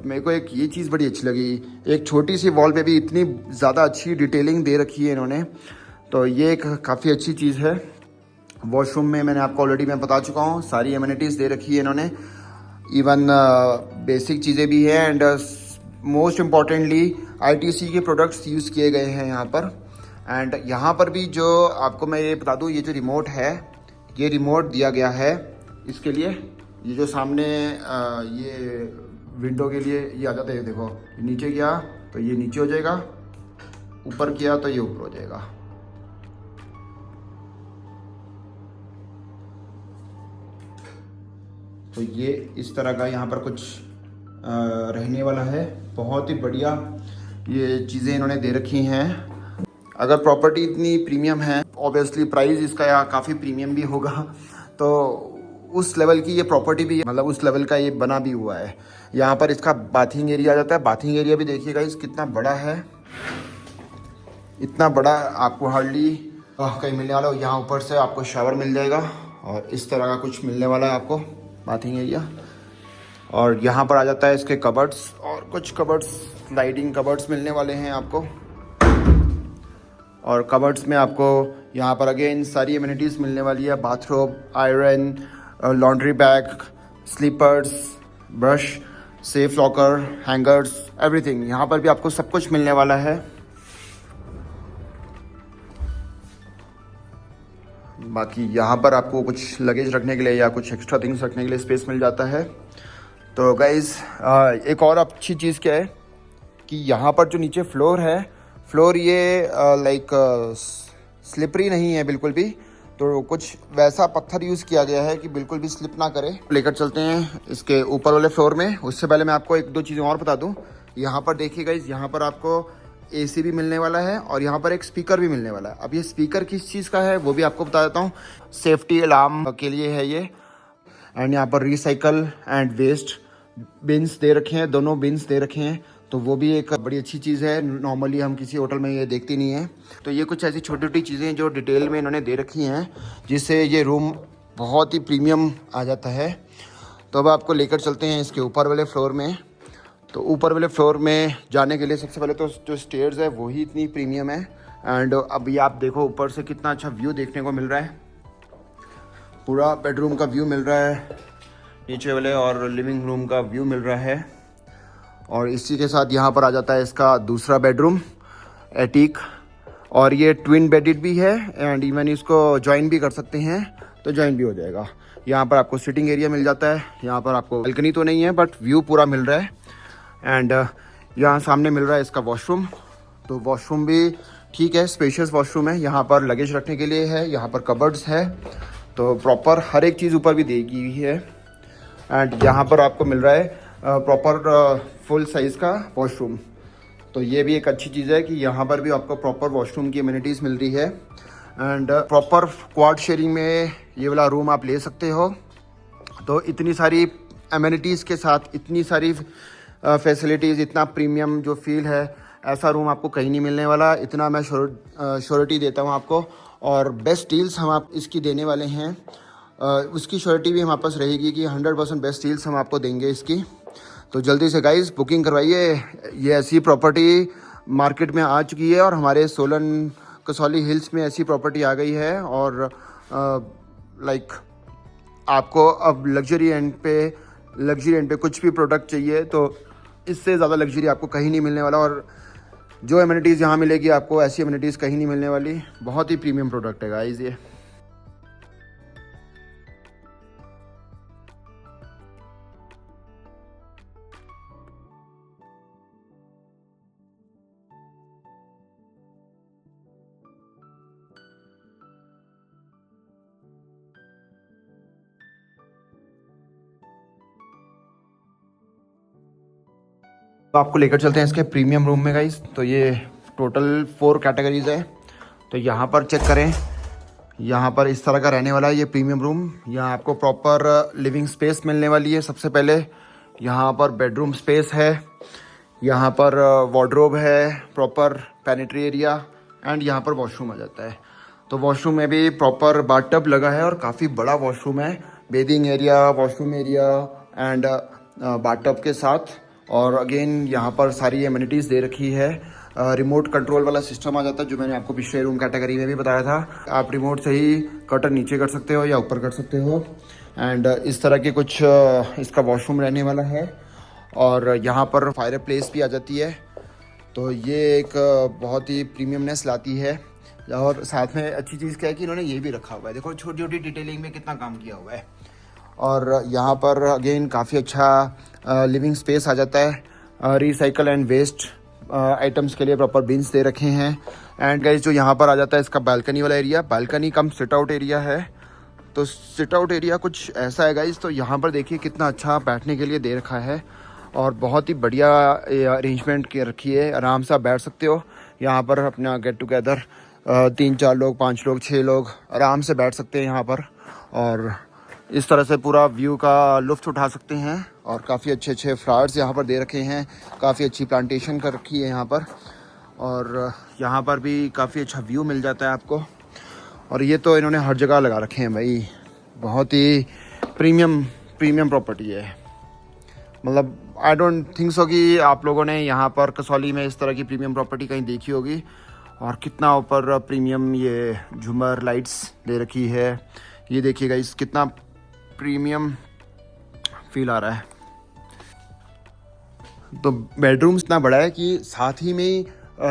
मेरे को एक ये चीज़ बड़ी अच्छी लगी, एक छोटी सी वॉल पे भी इतनी ज़्यादा अच्छी डिटेलिंग दे रखी है इन्होंने। तो ये एक काफ़ी अच्छी चीज़ है। वॉशरूम में मैंने आपको ऑलरेडी मैं बता चुका हूँ, सारी एमिनिटीज़ दे रखी है इन्होंने। इवन बेसिक चीज़ें भी हैं, एंड मोस्ट इम्पॉर्टेंटली ITC के प्रोडक्ट्स यूज़ किए गए हैं यहाँ पर। एंड यहाँ पर भी जो आपको मैं ये बता दूँ, ये जो रिमोट है, ये रिमोट दिया गया है इसके लिए। ये जो सामने ये विंडो के लिए ये आ जाता है, देखो नीचे किया तो ये नीचे हो जाएगा, ऊपर किया तो ये ऊपर हो जाएगा। तो ये इस तरह का यहाँ पर कुछ रहने वाला है। बहुत ही बढ़िया ये चीज़ें इन्होंने दे रखी हैं। अगर प्रॉपर्टी इतनी प्रीमियम है, ऑब्वियसली प्राइस इसका यहाँ काफ़ी प्रीमियम भी होगा। तो उस लेवल की ये प्रॉपर्टी भी, मतलब उस लेवल का ये बना भी हुआ है। यहाँ पर इसका बाथिंग एरिया आ जाता है। बाथिंग एरिया भी देखिएगा इस कितना बड़ा है। इतना बड़ा आपको हार्डली कहीं मिलने वाला हो। यहाँ ऊपर से आपको शावर मिल जाएगा, और इस तरह का कुछ मिलने वाला है आपको बाथिंग एरिया। और यहाँ पर आ जाता है इसके कबर्ड्स, और कुछ कबर्ड्स, स्लाइडिंग कबर्ड्स मिलने वाले हैं आपको। और कबर्ड्स में आपको यहाँ पर अगेन सारी एमिनिटीज़ मिलने वाली है। Bathrobe, iron, laundry bag, slippers, brush, safe locker, hangers, everything. यहाँ पर भी आपको सब कुछ मिलने वाला है। बाकी यहाँ पर आपको कुछ लगेज रखने के लिए या कुछ एक्स्ट्रा थिंग्स रखने के लिए स्पेस मिल जाता है। तो गाइज़ एक और अच्छी चीज़ क्या है कि यहाँ पर जो नीचे फ्लोर है, फ्लोर ये लाइक स्लिपरी नहीं है बिल्कुल भी। तो कुछ वैसा पत्थर यूज़ किया गया है कि बिल्कुल भी स्लिप ना करे। लेकर चलते हैं इसके ऊपर वाले फ्लोर में। उससे पहले मैं आपको 1-2 चीज़ें और बता दूं। यहाँ पर देखिए गाइस, यहाँ पर आपको AC भी मिलने वाला है, और यहाँ पर एक स्पीकर भी मिलने वाला है। अब ये स्पीकर किस चीज़ का है वो भी आपको बता देता हूँ। सेफ्टी अलार्म के लिए है ये। एंड यहाँ पर रिसाइकल एंड वेस्ट बिन्स दे रखे हैं, दोनों बिन्स दे रखे हैं। तो वो भी एक बड़ी अच्छी चीज़ है। नॉर्मली हम किसी होटल में ये देखते नहीं है। तो ये कुछ ऐसी छोटी छोटी चीज़ें जो डिटेल में इन्होंने दे रखी हैं, जिससे ये रूम बहुत ही प्रीमियम आ जाता है। तो अब आपको लेकर चलते हैं इसके ऊपर वाले फ्लोर में। तो ऊपर वाले फ्लोर में जाने के लिए सबसे पहले तो जो स्टेयर्स है वही इतनी प्रीमियम है। एंड अभी आप देखो ऊपर से कितना अच्छा व्यू देखने को मिल रहा है। पूरा बेडरूम का व्यू मिल रहा है नीचे वाले, और लिविंग रूम का व्यू मिल रहा है। और इसी के साथ यहाँ पर आ जाता है इसका दूसरा बेडरूम, एटीक। और ये ट्विन बेडेड भी है, एंड इवन इसको ज्वाइन भी कर सकते हैं। तो ज्वाइन भी हो जाएगा। यहाँ पर आपको सिटिंग एरिया मिल जाता है, यहाँ पर आपको बालकनी तो नहीं है बट व्यू पूरा मिल रहा है। एंड यहाँ सामने मिल रहा है इसका वॉशरूम। तो वॉशरूम भी ठीक है, स्पेशियस वॉशरूम है। यहाँ पर लगेज रखने के लिए है, यहाँ पर कबर्ड्स है, तो प्रॉपर हर एक चीज़ ऊपर भी दी हुई है। एंड यहाँ पर आपको मिल रहा है प्रॉपर फुल साइज़ का वॉशरूम। तो ये भी एक अच्छी चीज़ है कि यहाँ पर भी आपको प्रॉपर वॉशरूम की एमिनिटीज़ मिल रही है। एंड प्रॉपर क्वाड शेयरिंग में ये वाला रूम आप ले सकते हो। तो इतनी सारी एमिनिटीज़ के साथ इतनी सारी फैसिलिटीज़, इतना प्रीमियम जो फील है, ऐसा रूम आपको कहीं नहीं मिलने वाला। इतना मैं श्योरिटी देता हूँ आपको। और बेस्ट डील्स हम आप इसकी देने वाले हैं, उसकी श्योरिटी भी हमारे पास रहेगी कि 100% बेस्ट डील्स हम आपको देंगे इसकी। तो जल्दी से गाइस बुकिंग करवाइए। ये ऐसी प्रॉपर्टी मार्केट में आ चुकी है और हमारे सोलन कसौली हिल्स में ऐसी प्रॉपर्टी आ गई है। और लाइक आपको अब लग्जरी एंड पे कुछ भी प्रोडक्ट चाहिए तो इससे ज़्यादा लग्जरी आपको कहीं नहीं मिलने वाला। और जो एमिनिटीज़ यहाँ मिलेगी आपको, ऐसी एमिनिटीज़ कहीं नहीं मिलने वाली। बहुत ही प्रीमियम प्रोडक्ट है गाइस ये। तो आपको लेकर चलते हैं इसके प्रीमियम रूम में गाइस। तो ये टोटल 4 कैटेगरीज है। तो यहाँ पर चेक करें, यहाँ पर इस तरह का रहने वाला है ये प्रीमियम रूम। यहाँ आपको प्रॉपर लिविंग स्पेस मिलने वाली है। सबसे पहले यहाँ पर बेडरूम स्पेस है, यहाँ पर वार्डरोब है, प्रॉपर पैनिट्री एरिया, एंड यहाँ पर वॉशरूम आ जाता है। तो वॉशरूम में भी प्रॉपर बाथटब लगा है और काफ़ी बड़ा वॉशरूम है। Bathing area, washroom area and bathtub के साथ। और अगेन यहाँ पर सारी एमिनिटीज़ दे रखी है। रिमोट कंट्रोल वाला सिस्टम आ जाता है, जो मैंने आपको पिछले रूम कैटेगरी में भी बताया था। आप रिमोट से ही कर्टन नीचे कर सकते हो या ऊपर कर सकते हो। एंड इस तरह के कुछ इसका वॉशरूम रहने वाला है। और यहाँ पर फायर प्लेस भी आ जाती है। तो ये एक बहुत ही प्रीमियमनेस लाती है। और साथ में अच्छी चीज़ क्या है कि इन्होंने ये भी रखा हुआ है, देखो छोटी छोटी डिटेलिंग में कितना काम किया हुआ है। और यहाँ पर अगेन काफ़ी अच्छा लिविंग स्पेस आ जाता है। रिसाइकल एंड वेस्ट आइटम्स के लिए प्रॉपर बिन्स दे रखे हैं। एंड गाइस जो यहाँ पर आ जाता है इसका बालकनी वाला area, balcony come sit out area है। तो सिट आउट एरिया कुछ ऐसा है गाइस। तो यहाँ पर देखिए कितना अच्छा बैठने के लिए दे रखा है और बहुत ही बढ़िया अरेंजमेंट की रखी है। आराम से आप बैठ सकते हो यहाँ पर, अपना गेट टुगेदर 3-4 लोग, 5 लोग, 6 लोग आराम से बैठ सकते हैं यहाँ पर। और इस तरह से पूरा व्यू का लुत्फ़ उठा सकते हैं। और काफ़ी अच्छे अच्छे फ्लावर्स यहाँ पर दे रखे हैं, काफ़ी अच्छी प्लांटेशन कर रखी है यहाँ पर। और यहाँ पर भी काफ़ी अच्छा व्यू मिल जाता है आपको। और ये तो इन्होंने हर जगह लगा रखे हैं भाई, बहुत ही प्रीमियम प्रॉपर्टी है। मतलब आई डोंट थिंक सो कि आप लोगों ने यहाँ पर कसौली में इस तरह की प्रीमियम प्रॉपर्टी कहीं देखी होगी। और कितना ऊपर प्रीमियम ये झूमर लाइट्स दे रखी है, ये देखिएगा इस कितना प्रीमियम फील आ रहा है। तो बेडरूम इतना बड़ा है कि साथ ही में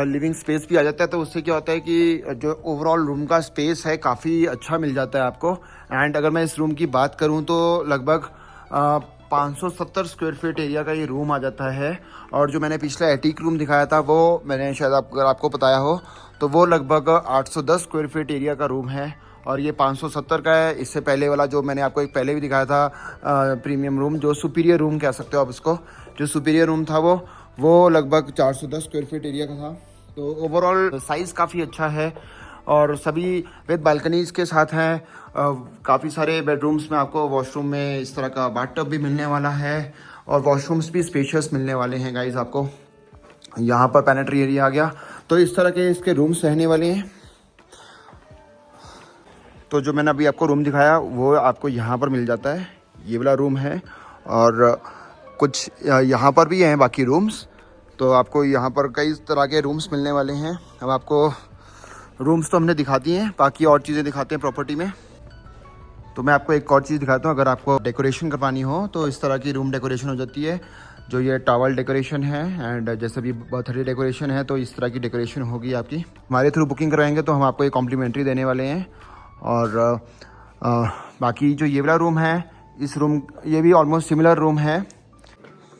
लिविंग स्पेस भी आ जाता है। तो उससे क्या होता है कि जो ओवरऑल रूम का स्पेस है काफ़ी अच्छा मिल जाता है आपको। एंड अगर मैं इस रूम की बात करूं तो लगभग 570 स्क्वायर फीट एरिया का ये रूम आ जाता है। और जो मैंने पिछला एटीक रूम दिखाया था वो मैंने शायद अगर आपको बताया हो तो वो लगभग 810 स्क्वायर फीट एरिया का रूम है। और ये 570 का है। इससे पहले वाला जो मैंने आपको एक पहले भी दिखाया था प्रीमियम रूम, जो सुपीरियर रूम कह सकते हो आप इसको, जो सुपीरियर रूम था वो लगभग 410 स्क्वायर फीट एरिया का था। तो ओवरऑल साइज़ काफ़ी अच्छा है और सभी विद बालकनीज़ के साथ हैं। काफ़ी सारे बेडरूम्स में आपको वॉशरूम में इस तरह का बाथटब भी मिलने वाला है और वॉशरूम्स भी स्पेशियस मिलने वाले हैं गाइज आपको। यहाँ पर पैनेट्री एरिया आ गया। तो इस तरह के इसके रूम्स रहने वाले हैं। तो जो मैंने अभी आपको रूम दिखाया वो आपको यहाँ पर मिल जाता है, ये वाला रूम है। और कुछ यहाँ पर भी हैं बाकी रूम्स। तो आपको यहाँ पर कई तरह के रूम्स मिलने वाले हैं। अब आपको रूम्स तो हमने दिखा दिए हैं, बाकी और चीज़ें दिखाते हैं प्रॉपर्टी में। तो मैं आपको एक और चीज़ दिखाता हूँ। अगर आपको डेकोरेशन करवानी हो तो इस तरह की रूम डेकोरेशन हो जाती है, जो ये टॉवल डेकोरेशन है। एंड जैसे भी बर्थडे डेकोरेशन है तो इस तरह की डेकोरेशन होगी आपकी। हमारे थ्रू बुकिंग कराएंगे तो हम आपको एक कॉम्प्लीमेंट्री देने वाले हैं। और बाकी जो ये वाला रूम है, इस रूम ये भी ऑलमोस्ट सिमिलर रूम है।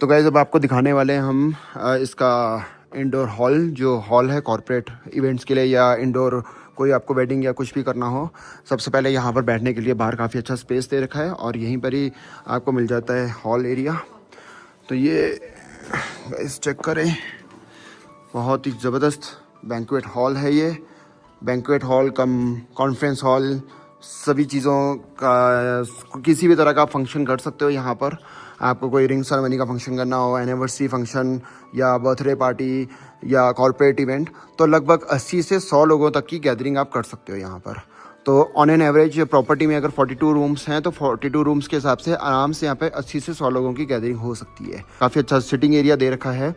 तो गाइस अब आपको दिखाने वाले हैं हम इसका इंडोर हॉल, जो हॉल है कॉर्पोरेट इवेंट्स के लिए या इंडोर कोई आपको वेडिंग या कुछ भी करना हो। सबसे पहले यहाँ पर बैठने के लिए बाहर काफ़ी अच्छा स्पेस दे रखा है और यहीं पर ही आपको मिल जाता है हॉल एरिया। तो ये गाइस चेक करें, बहुत ही ज़बरदस्त बैंक्वेट हॉल है ये। बैंक्वेट हॉल कम कॉन्फ्रेंस हॉल, सभी चीज़ों का किसी भी तरह का फंक्शन कर सकते हो यहाँ पर। आपको कोई रिंग सेरेमनी का फंक्शन करना हो, एनिवर्सरी फंक्शन या बर्थडे पार्टी या कॉर्पोरेट इवेंट, तो लगभग 80 से 100 लोगों तक की गैदरिंग आप कर सकते हो यहाँ पर। तो ऑन एन एवरेज प्रॉपर्टी में अगर 42 रूम्स हैं तो 42 रूम्स के हिसाब से आराम से यहाँ पे 80 से 100 लोगों की गैदरिंग हो सकती है। काफ़ी अच्छा सिटिंग एरिया दे रखा है।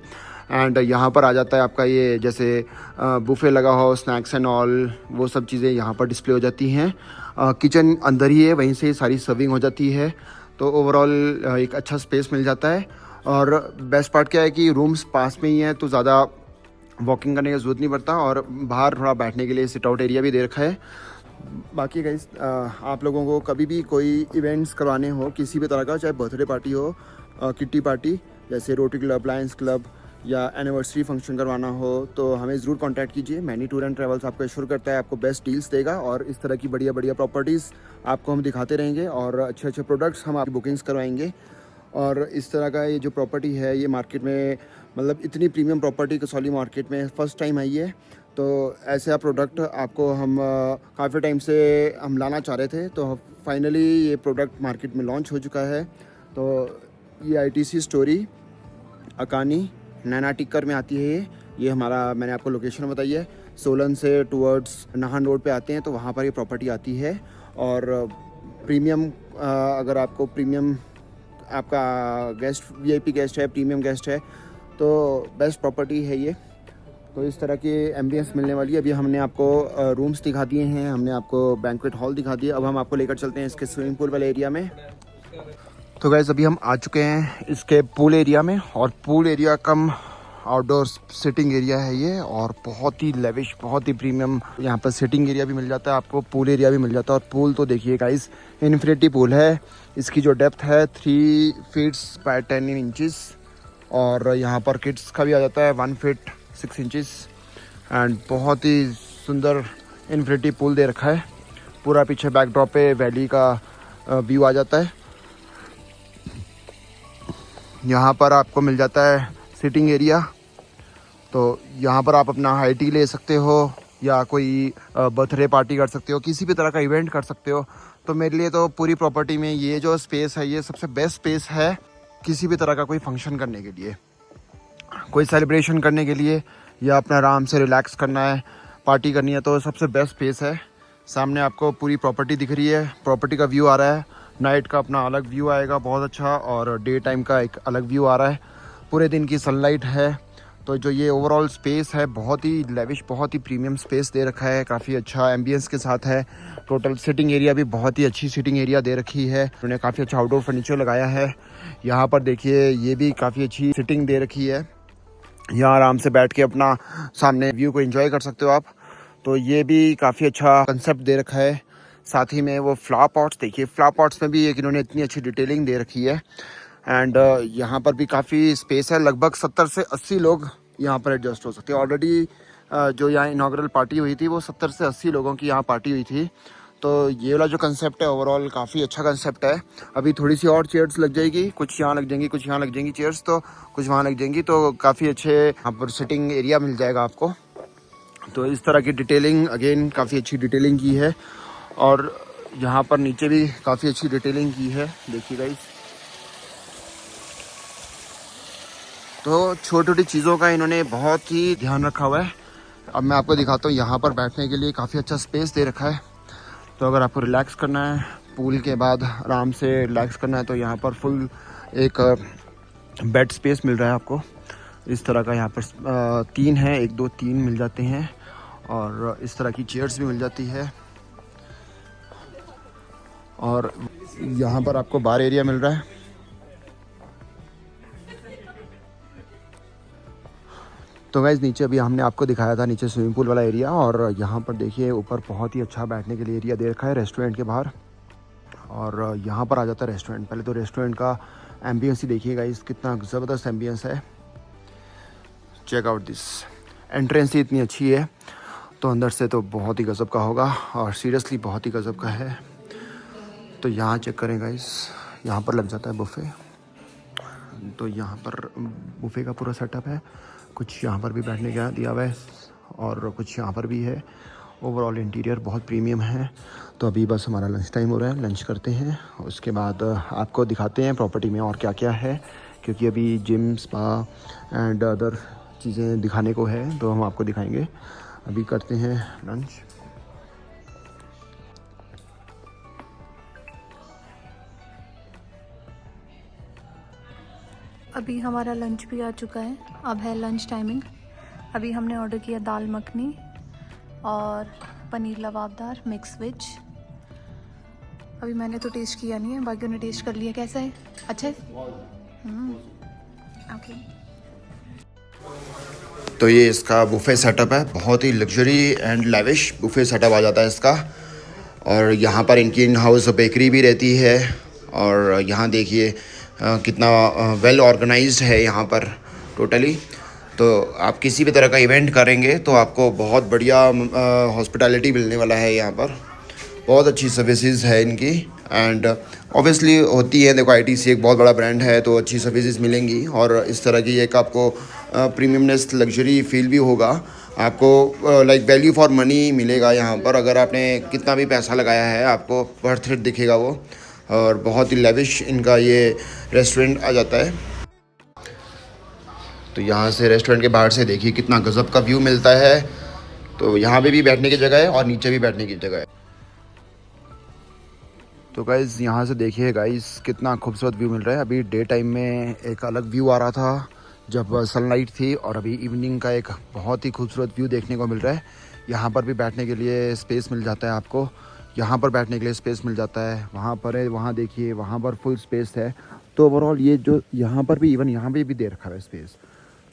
एंड यहाँ पर आ जाता है आपका ये जैसे बुफे लगा हो, स्नैक्स एंड ऑल, वो सब चीज़ें यहाँ पर डिस्प्ले हो जाती हैं। किचन अंदर ही है, वहीं से सारी सर्विंग हो जाती है। तो ओवरऑल एक अच्छा स्पेस मिल जाता है। और बेस्ट पार्ट क्या है कि रूम्स पास में ही है, तो ज़्यादा वॉकिंग करने की ज़रूरत नहीं पड़ता। और बाहर थोड़ा बैठने के लिए सिट आउट एरिया भी दे रखा है। बाकी गाइस आप लोगों को कभी भी कोई इवेंट्स करवाने हो किसी भी तरह का, चाहे बर्थडे पार्टी हो, किट्टी पार्टी जैसे रोटरी क्लब, लायंस क्लब या एनिवर्सरी फंक्शन करवाना हो, तो हमें ज़रूर कांटेक्ट कीजिए। मैनी टूर एंड ट्रैवल्स आपको एश्योर करता है आपको बेस्ट डील्स देगा और इस तरह की बढ़िया बढ़िया प्रॉपर्टीज़ आपको हम दिखाते रहेंगे और अच्छे अच्छे प्रोडक्ट्स हम आपकी बुकिंग्स करवाएंगे। और इस तरह का ये जो प्रॉपर्टी है ये मार्केट में, मतलब इतनी प्रीमियम प्रॉपर्टी कसौली मार्केट में फर्स्ट टाइम आई है। तो ऐसा प्रोडक्ट आपको हम काफ़ी टाइम से हम लाना चाह रहे थे, तो फाइनली ये प्रोडक्ट मार्केट में लॉन्च हो चुका है। तो ये ITC स्टोरी अकानी नैना टिक्कर में आती है। ये हमारा, मैंने आपको लोकेशन बताई है, सोलन से टूवर्ड्स नाहन रोड पे आते हैं तो वहाँ पर ये प्रॉपर्टी आती है। और प्रीमियम, अगर आपको प्रीमियम आपका गेस्ट VIP गेस्ट है, प्रीमियम गेस्ट है, तो बेस्ट प्रॉपर्टी है ये। तो इस तरह की एम्बियंस मिलने वाली है। अभी हमने आपको रूम्स दिखा दिए हैं, हमने आपको बैंक्वेट हॉल दिखा दिया, अब हम आपको लेकर चलते हैं इसके स्विमिंग पूल वाले एरिया में। तो गाइस अभी हम आ चुके हैं इसके पूल एरिया में, और पूल एरिया कम आउटडोर सिटिंग एरिया है ये, और बहुत ही लेविश, बहुत ही प्रीमियम यहाँ पर सिटिंग एरिया भी मिल जाता है आपको, पूल एरिया भी मिल जाता है। और पूल तो देखिए गाइस, इन्फिनिटी पूल है। इसकी जो डेप्थ है 3 फीट्स बाय 10 इंचज़, और यहाँ पर किड्स का भी आ जाता है 1 फीट 6 इंचज़। एंड बहुत ही सुंदर इन्फिनिटी पूल दे रखा है। पूरा पीछे बैकड्रॉप पे वैली का व्यू आ जाता है। यहाँ पर आपको मिल जाता है सिटिंग एरिया, तो यहाँ पर आप अपना हाई टी ले सकते हो या कोई बर्थडे पार्टी कर सकते हो, किसी भी तरह का इवेंट कर सकते हो। तो मेरे लिए तो पूरी प्रॉपर्टी में ये जो स्पेस है ये सबसे बेस्ट स्पेस है किसी भी तरह का कोई फंक्शन करने के लिए, कोई सेलिब्रेशन करने के लिए, या अपना आराम से रिलैक्स करना है, पार्टी करनी है, तो सबसे बेस्ट स्पेस है। सामने आपको पूरी प्रॉपर्टी दिख रही है, प्रॉपर्टी का व्यू आ रहा है। नाइट का अपना अलग व्यू आएगा बहुत अच्छा, और डे टाइम का एक अलग व्यू आ रहा है। पूरे दिन की सनलाइट है। तो जो ये ओवरऑल स्पेस है बहुत ही लेविश, बहुत ही प्रीमियम स्पेस दे रखा है, काफ़ी अच्छा एम्बियंस के साथ है। टोटल सिटिंग एरिया भी बहुत ही अच्छी सिटिंग एरिया दे रखी है। उन्होंने काफ़ी अच्छा आउटडोर फर्नीचर लगाया है। यहाँ पर देखिए ये भी काफ़ी अच्छी सिटिंग दे रखी है, यहाँ आराम से बैठ के अपना सामने व्यू को एंजॉय कर सकते हो आप। तो ये भी काफ़ी अच्छा कंसेप्ट दे रखा है। साथ ही में वो फ्लावर पॉट्स, देखिए फ्लावर पॉट्स में भी एक इन्होंने इतनी अच्छी डिटेलिंग दे रखी है। एंड यहाँ पर भी काफ़ी स्पेस है, लगभग 70 से 80 लोग यहाँ पर एडजस्ट हो सकते हैं। ऑलरेडी जो यहाँ इनॉग्रल पार्टी हुई थी वो 70 से 80 लोगों की यहाँ पार्टी हुई थी। तो ये वाला जो कंसेप्ट है ओवरऑल काफ़ी अच्छा कंसेप्ट है। अभी थोड़ी सी और चेयर्स लग जाएगी, कुछ यहाँ लग जाएंगी, कुछ यहाँ लग जाएंगी चेयर्स, तो कुछ वहाँ लग जाएंगी, तो काफ़ी अच्छे यहाँ पर सिटिंग एरिया मिल जाएगा आपको। तो इस तरह की डिटेलिंग, अगेन काफ़ी अच्छी डिटेलिंग की है। और यहाँ पर नीचे भी काफ़ी अच्छी डिटेलिंग की है, देखिए गाइस। तो छोटी छोटी चीज़ों का इन्होंने बहुत ही ध्यान रखा हुआ है। अब मैं आपको दिखाता हूँ, यहाँ पर बैठने के लिए काफ़ी अच्छा स्पेस दे रखा है। तो अगर आपको रिलैक्स करना है, पूल के बाद आराम से रिलैक्स करना है, तो यहाँ पर फुल एक बेड स्पेस मिल रहा है आपको। इस तरह का यहाँ पर 3 है, 1 2 3 मिल जाते हैं, और इस तरह की चेयर्स भी मिल जाती है। और यहाँ पर आपको बार एरिया मिल रहा है। तो गाइस नीचे अभी हमने आपको दिखाया था नीचे स्विमिंग पूल वाला एरिया, और यहाँ पर देखिए ऊपर बहुत ही अच्छा बैठने के लिए एरिया दे रखा है रेस्टोरेंट के बाहर। और यहाँ पर आ जाता है रेस्टोरेंट। पहले तो रेस्टोरेंट का एम्बियंस ही देखिएगा, इस कितना ज़बरदस्त एम्बियंस है। चेक आउट दिस, एंट्रेंस ही इतनी अच्छी है तो अंदर से तो बहुत ही गज़ब का होगा, और सीरियसली बहुत ही गज़ब का है। तो यहाँ चेक करें गाइस, यहाँ पर लग जाता है बुफ़े। तो यहाँ पर बुफ़े का पूरा सेटअप है, कुछ यहाँ पर भी बैठने का दिया हुआ है और कुछ यहाँ पर भी है। ओवरऑल इंटीरियर बहुत प्रीमियम है। तो अभी बस हमारा लंच टाइम हो रहा है, लंच करते हैं, उसके बाद आपको दिखाते हैं प्रॉपर्टी में और क्या क्या है, क्योंकि अभी जिम, स्पा एंड अदर चीज़ें दिखाने को है तो हम आपको दिखाएंगे। अभी करते हैं लंच। अभी हमारा लंच भी आ चुका है, अब है लंच टाइमिंग। अभी हमने ऑर्डर किया दाल मखनी और पनीर लबाबदार मिक्स वेज। अभी मैंने तो टेस्ट किया नहीं है, बाकियों ने टेस्ट कर लिया। कैसा है? अच्छा है? ओके। तो ये इसका बुफ़े सेटअप है, बहुत ही luxury and lavish buffet setup आ जाता है इसका। और यहाँ पर इनकी इन हाउस बेकरी भी रहती है। और यहाँ देखिए कितना वेल ऑर्गेनाइज्ड है यहाँ पर टोटली। तो आप किसी भी तरह का इवेंट करेंगे तो आपको बहुत बढ़िया हॉस्पिटैलिटी मिलने वाला है यहाँ पर। बहुत अच्छी सर्विसेज है इनकी एंड ऑब्वियसली होती है। देखो ITC एक बहुत बड़ा ब्रांड है तो अच्छी सर्विसेज मिलेंगी, और इस तरह की एक आपको प्रीमियमनेस लग्जरी फील भी होगा। आपको लाइक वैल्यू फॉर मनी मिलेगा यहाँ पर। अगर आपने कितना भी पैसा लगाया है आपको वर्थ इट दिखेगा वो। और बहुत ही लेविश इनका ये रेस्टोरेंट आ जाता है। तो यहाँ से रेस्टोरेंट के बाहर से देखिए कितना गज़ब का व्यू मिलता है। तो यहाँ पे भी बैठने की जगह है और नीचे भी बैठने की जगह है। तो गाइज़ यहाँ से देखिए गाइज़ कितना खूबसूरत व्यू मिल रहा है। अभी डे टाइम में एक अलग व्यू आ रहा था जब सनलाइट थी, और अभी इवनिंग का एक बहुत ही खूबसूरत व्यू देखने को मिल रहा है। यहाँ पर भी बैठने के लिए स्पेस मिल जाता है आपको, यहाँ पर बैठने के लिए स्पेस मिल जाता है, वहाँ पर है, वहाँ देखिए वहाँ पर फुल स्पेस है। तो ओवरऑल ये जो यहाँ पर भी, इवन यहाँ पे भी दे रखा है स्पेस।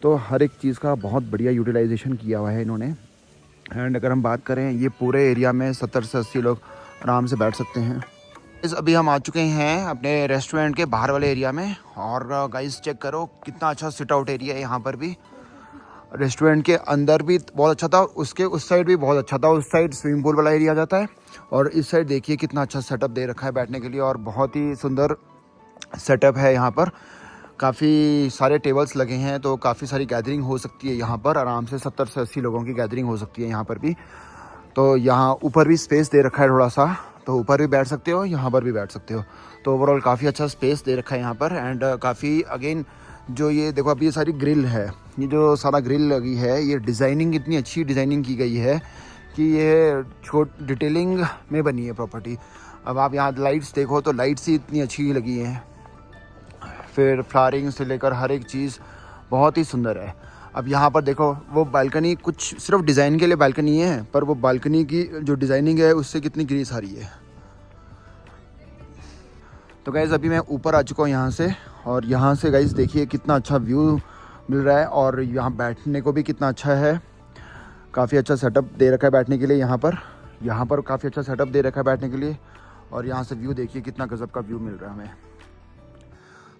तो हर एक चीज़ का बहुत बढ़िया यूटिलाइजेशन किया हुआ है इन्होंने। एंड अगर हम बात करें, ये पूरे एरिया में 70 से 80 लोग आराम से बैठ सकते हैं। अभी हम आ चुके हैं अपने रेस्टोरेंट के बाहर वाले एरिया में, और गाइस चेक करो कितना अच्छा सिट आउट एरिया है यहाँ पर भी। रेस्टोरेंट के अंदर भी बहुत अच्छा था, उसके उस साइड भी बहुत अच्छा था। उस साइड स्विमिंग पूल वाला एरिया आ जाता है, और इस साइड देखिए कितना अच्छा सेटअप दे रखा है बैठने के लिए, और बहुत ही सुंदर सेटअप है यहाँ पर। काफ़ी सारे टेबल्स लगे हैं, तो काफ़ी सारी गैदरिंग हो सकती है यहाँ पर। आराम से 70 से 80 लोगों की गैदरिंग हो सकती है यहाँ पर भी। तो यहाँ ऊपर भी स्पेस दे रखा है थोड़ा सा, तो ऊपर भी बैठ सकते हो, यहाँ पर भी बैठ सकते हो। तो ओवरऑल काफ़ी अच्छा स्पेस दे रखा है यहाँ पर। एंड काफ़ी अगेन जो ये देखो अभी ये सारी ग्रिल है, ये जो सारा ग्रिल लगी है, ये डिज़ाइनिंग इतनी अच्छी डिज़ाइनिंग की गई है कि ये डिटेलिंग में बनी है प्रॉपर्टी। अब आप यहाँ लाइट्स देखो तो लाइट्स ही इतनी अच्छी लगी हैं, फिर फ्लावरिंग से लेकर हर एक चीज़ बहुत ही सुंदर है। अब यहाँ पर देखो वो बालकनी कुछ सिर्फ डिज़ाइन के लिए बालकनी है, पर वो बालकनी की जो डिज़ाइनिंग है उससे कितनी ग्रीस आ रही है। तो गाइज़ अभी मैं ऊपर आ चुका हूँ यहाँ से, और यहाँ से गाइज़ देखिए कितना अच्छा व्यू मिल रहा है, और यहाँ बैठने को भी कितना अच्छा है। काफ़ी अच्छा सेटअप दे रखा है बैठने के लिए यहाँ पर काफ़ी अच्छा सेटअप दे रखा है बैठने के लिए। और यहाँ से व्यू देखिए कितना गज़ब का व्यू मिल रहा है हमें।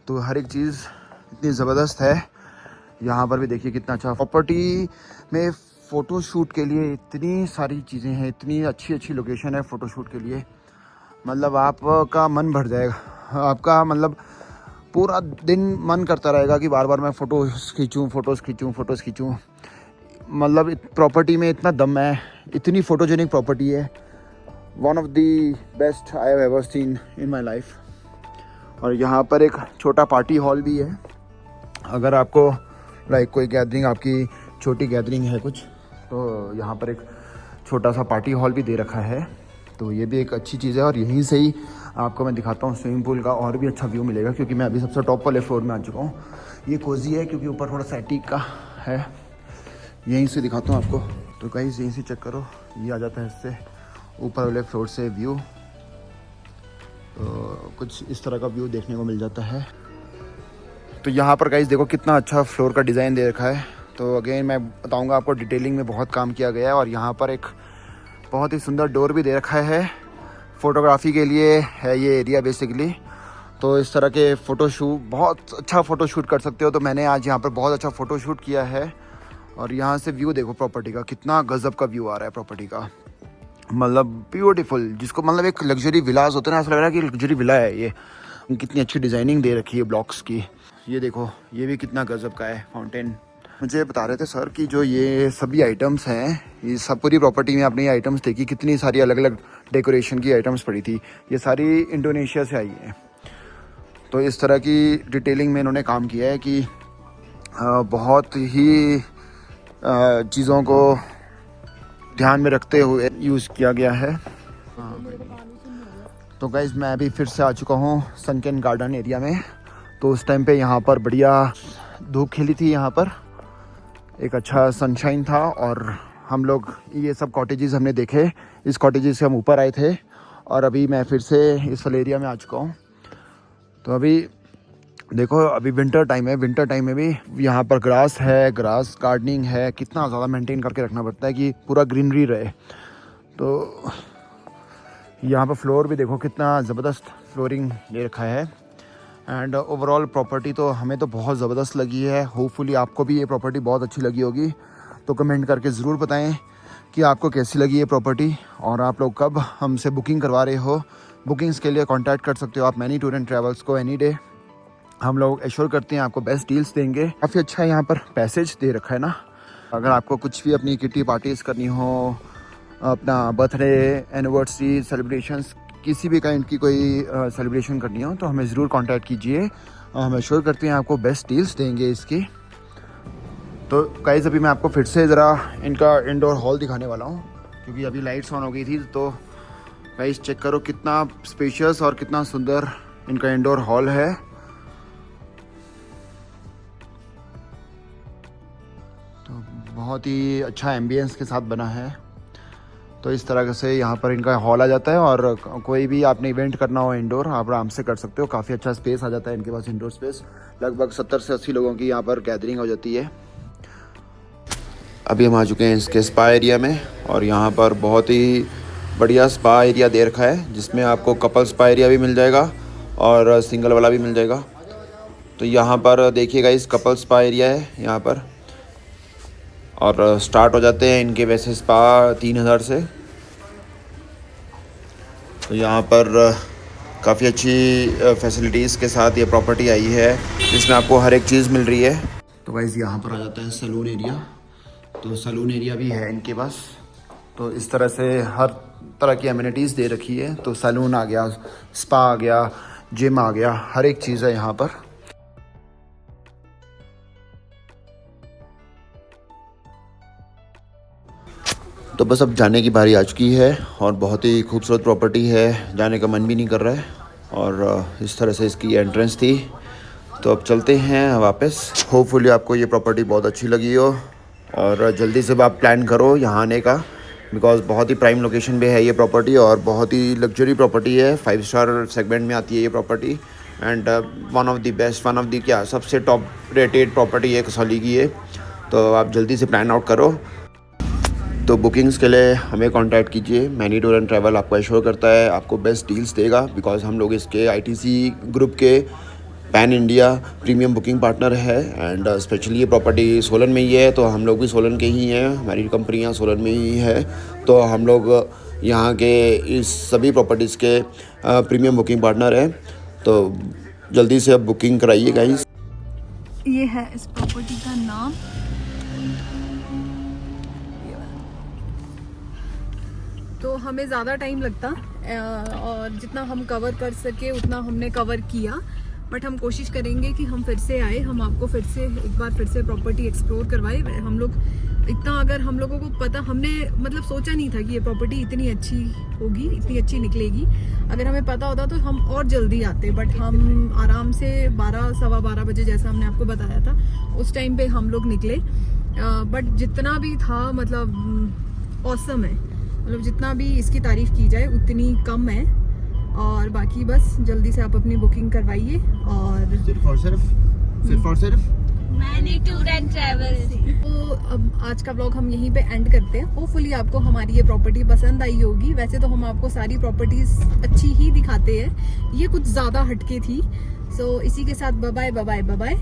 तो हर एक चीज़ इतनी ज़बरदस्त है। यहाँ पर भी देखिए कितना अच्छा। प्रॉपर्टी में फ़ोटो शूट के लिए इतनी सारी चीज़ें हैं, इतनी अच्छी अच्छी लोकेशन है फ़ोटो शूट के लिए, मतलब आपका मन भर जाएगा। आपका मतलब पूरा दिन मन करता रहेगा कि बार बार मैं फ़ोटोज़ खींचूँ। मतलब प्रॉपर्टी में इतना दम है, इतनी फ़ोटोजेनिक प्रॉपर्टी है। One of the best I have ever seen in my life. और यहाँ पर एक छोटा पार्टी हॉल भी है। अगर आपको लाइक कोई गैदरिंग, आपकी छोटी गैदरिंग है कुछ, तो यहाँ पर एक छोटा सा पार्टी हॉल भी दे रखा है। तो ये भी एक अच्छी चीज़ है। और यहीं से ही आपको मैं दिखाता हूँ स्विमिंग पूल का और भी अच्छा व्यू मिलेगा, क्योंकि मैं अभी सबसे टॉप वाले फ्लोर में आ चुका हूँ। ये कोजी है क्योंकि ऊपर थोड़ा सैटिक का है। यहीं से दिखाता हूँ आपको। तो गाइस यहीं से चेक करो, ये आ जाता है इससे ऊपर वाले फ्लोर से व्यू। तो कुछ इस तरह का व्यू देखने को मिल जाता है। तो यहाँ पर गाइस देखो कितना अच्छा फ्लोर का डिज़ाइन दे रखा है। तो अगेन मैं बताऊँगा आपको, डिटेलिंग में बहुत काम किया गया है। और यहाँ पर एक बहुत ही सुंदर डोर भी दे रखा है फ़ोटोग्राफी के लिए है ये एरिया बेसिकली। तो इस तरह के फ़ोटोशूट, बहुत अच्छा फ़ोटोशूट कर सकते हो। तो मैंने आज यहाँ पर बहुत अच्छा फ़ोटोशूट किया है। और यहाँ से व्यू देखो प्रॉपर्टी का, कितना गजब का व्यू आ रहा है प्रॉपर्टी का, मतलब ब्यूटीफुल। जिसको मतलब एक लग्जरी विलास होते हैं ना, ऐसा लग रहा है कि लग्जरी विला है ये। कितनी अच्छी डिज़ाइनिंग दे रखी है ब्लॉक्स की। ये देखो, ये भी कितना गजब का है फाउंटेन। मुझे बता रहे थे सर कि जो ये सभी आइटम्स हैं, ये सब पूरी प्रॉपर्टी में आपने ये आइटम्स देखी, कितनी सारी अलग अलग डेकोरेशन की आइटम्स पड़ी थी। ये सारी इंडोनेशिया से आई हैं। तो इस तरह की डिटेलिंग में इन्होंने काम किया है कि बहुत ही चीज़ों को ध्यान में रखते हुए यूज़ किया गया है। तो गाइज़ मैं अभी फिर से आ चुका हूँ सनकेन गार्डन एरिया में। तो उस टाइम पे यहाँ पर बढ़िया धूप खिली थी, यहाँ पर एक अच्छा सनशाइन था। और हम लोग ये सब कॉटेजेस हमने देखे, इस कॉटेजेस से हम ऊपर आए थे। और अभी मैं फिर से इस वाले एरिया में आ चुका हूँ। तो अभी देखो, अभी विंटर टाइम है, विंटर टाइम में भी यहाँ पर ग्रास है, ग्रास गार्डनिंग है। कितना ज़्यादा मेंटेन करके रखना पड़ता है कि पूरा ग्रीनरी रहे। तो यहाँ पर फ्लोर भी देखो, कितना ज़बरदस्त फ्लोरिंग ले रखा है। एंड ओवरऑल प्रॉपर्टी तो हमें तो बहुत ज़बरदस्त लगी है। होपफुली आपको भी ये प्रॉपर्टी बहुत अच्छी लगी होगी। तो कमेंट करके ज़रूर बताएं कि आपको कैसी लगी ये प्रॉपर्टी, और आप लोग कब हमसे बुकिंग करवा रहे हो। बुकिंग्स के लिए कांटेक्ट कर सकते हो आप मैनी टूर एंड ट्रैवल्स को एनी डे। हम लोग एश्योर करते हैं आपको बेस्ट डील्स देंगे। काफ़ी अच्छा यहाँ पर पैसेज दे रखा है ना। अगर आपको कुछ भी अपनी किटी पार्टीज़ करनी हो, अपना बर्थडे, एनिवर्सरी सेलिब्रेशंस, किसी भी काइंड की कोई सेलिब्रेशन करनी हो, तो हमें ज़रूर कांटेक्ट कीजिए। हम एश्योर करते हैं आपको बेस्ट डील्स देंगे इसकी। तो गाइस अभी मैं आपको फिर से ज़रा इनका इंडोर हॉल दिखाने वाला हूँ, क्योंकि अभी लाइट्स ऑन हो गई थी। तो गाइस चेक करो कितना स्पेशियस और कितना सुंदर इनका इंडोर हॉल है। तो बहुत ही अच्छा एम्बियंस के साथ बना है। तो इस तरह से यहाँ पर इनका हॉल आ जाता है। और कोई भी आपने इवेंट करना हो इंडोर, आप आराम से कर सकते हो। काफ़ी अच्छा स्पेस आ जाता है इनके पास, इंडोर स्पेस। लगभग 70 से 80 लोगों की यहाँ पर गैदरिंग हो जाती है। अभी हम आ चुके हैं इसके स्पा एरिया में। और यहाँ पर बहुत ही बढ़िया स्पा एरिया दे रखा है, जिसमें आपको कपल स्पा एरिया भी मिल जाएगा और सिंगल वाला भी मिल जाएगा। तो यहाँ पर देखिएगा, इस कपल स्पा एरिया है यहाँ पर। और स्टार्ट हो जाते हैं इनके वैसे स्पा 3000 से। तो यहाँ पर काफ़ी अच्छी फैसिलिटीज़ के साथ ये प्रॉपर्टी आई है, जिसमें आपको हर एक चीज़ मिल रही है। तो गाइस यहाँ पर आ जाता है सैलून एरिया। तो सैलून एरिया भी है इनके पास। तो इस तरह से हर तरह की एमिनिटीज़ दे रखी है। तो सैलून आ गया, स्पा आ गया, जिम आ गया, हर एक चीज़ है यहाँ पर। तो बस अब जाने की बारी आ चुकी है। और बहुत ही खूबसूरत प्रॉपर्टी है, जाने का मन भी नहीं कर रहा है। और इस तरह से इसकी एंट्रेंस थी। तो अब चलते हैं वापस। होपफुली आपको ये प्रॉपर्टी बहुत अच्छी लगी हो, और जल्दी से आप प्लान करो यहाँ आने का, बिकॉज़ बहुत ही प्राइम लोकेशन पे है ये प्रॉपर्टी। और बहुत ही लग्जरी प्रॉपर्टी है, 5 स्टार सेगमेंट में आती है ये property. And one of the best, one of the क्या सबसे टॉप रेटेड प्रॉपर्टी है कसौली की ये। तो आप जल्दी से प्लान आउट करो। तो बुकिंग्स के लिए हमें कांटेक्ट कीजिए। मैनी टूर एंड ट्रैवल आपको एश्योर करता है आपको बेस्ट डील्स देगा, बिकॉज़ हम लोग इसके ITC ग्रुप के pan India premium booking partner है। एंड स्पेशली ये प्रॉपर्टी सोलन में ही है, तो हम लोग भी सोलन के ही हैं, हमारी कंपनियां सोलन में ही है। तो हम लोग यहाँ के इस सभी प्रॉपर्टीज़ के प्रीमियम बुकिंग पार्टनर हैं। तो जल्दी से अब बुकिंग कराइए गाइस। ये है इस प्रॉपर्टी का नाम। तो हमें ज़्यादा टाइम लगता, और जितना हम कवर कर सके उतना हमने कवर किया। बट हम कोशिश करेंगे कि हम फिर से आए, हम आपको फिर से एक बार फिर से प्रॉपर्टी एक्सप्लोर करवाए। हम लोग इतना, अगर हम लोगों को पता, हमने मतलब सोचा नहीं था कि ये प्रॉपर्टी इतनी अच्छी होगी, इतनी अच्छी निकलेगी। अगर हमें पता होता तो हम और जल्दी आते। बट हम आराम से 12 सवा 12 बजे, जैसा हमने आपको बताया था, उस टाइम पे हम लोग निकले। बट जितना भी था मतलब ऑसम है, मतलब जितना भी इसकी तारीफ़ की जाए उतनी कम है। और बाकी बस जल्दी से आप अपनी बुकिंग करवाइए। और सिर्फ मैंने टूर एंड ट्रैवल। तो अब आज का व्लॉग हम यहीं पे एंड करते हैं। होपफुली आपको हमारी ये प्रॉपर्टी पसंद आई होगी। वैसे तो हम आपको सारी प्रॉपर्टीज अच्छी ही दिखाते हैं, ये कुछ ज्यादा हटके थी। सो इसी के साथ बाय बाय बाय बाय।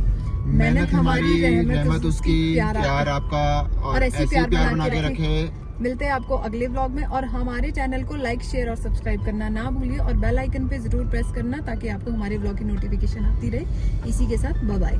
मेहनत हमारी, रहमत उसकी, प्यार आपका और ऐसे प्यार बना के रखे। मिलते हैं आपको अगले व्लॉग में, और हमारे चैनल को लाइक शेयर और सब्सक्राइब करना ना भूलिए, और बेल आइकन पे जरूर प्रेस करना ताकि आपको हमारे व्लॉग की नोटिफिकेशन आती रहे। इसी के साथ बाय बाय।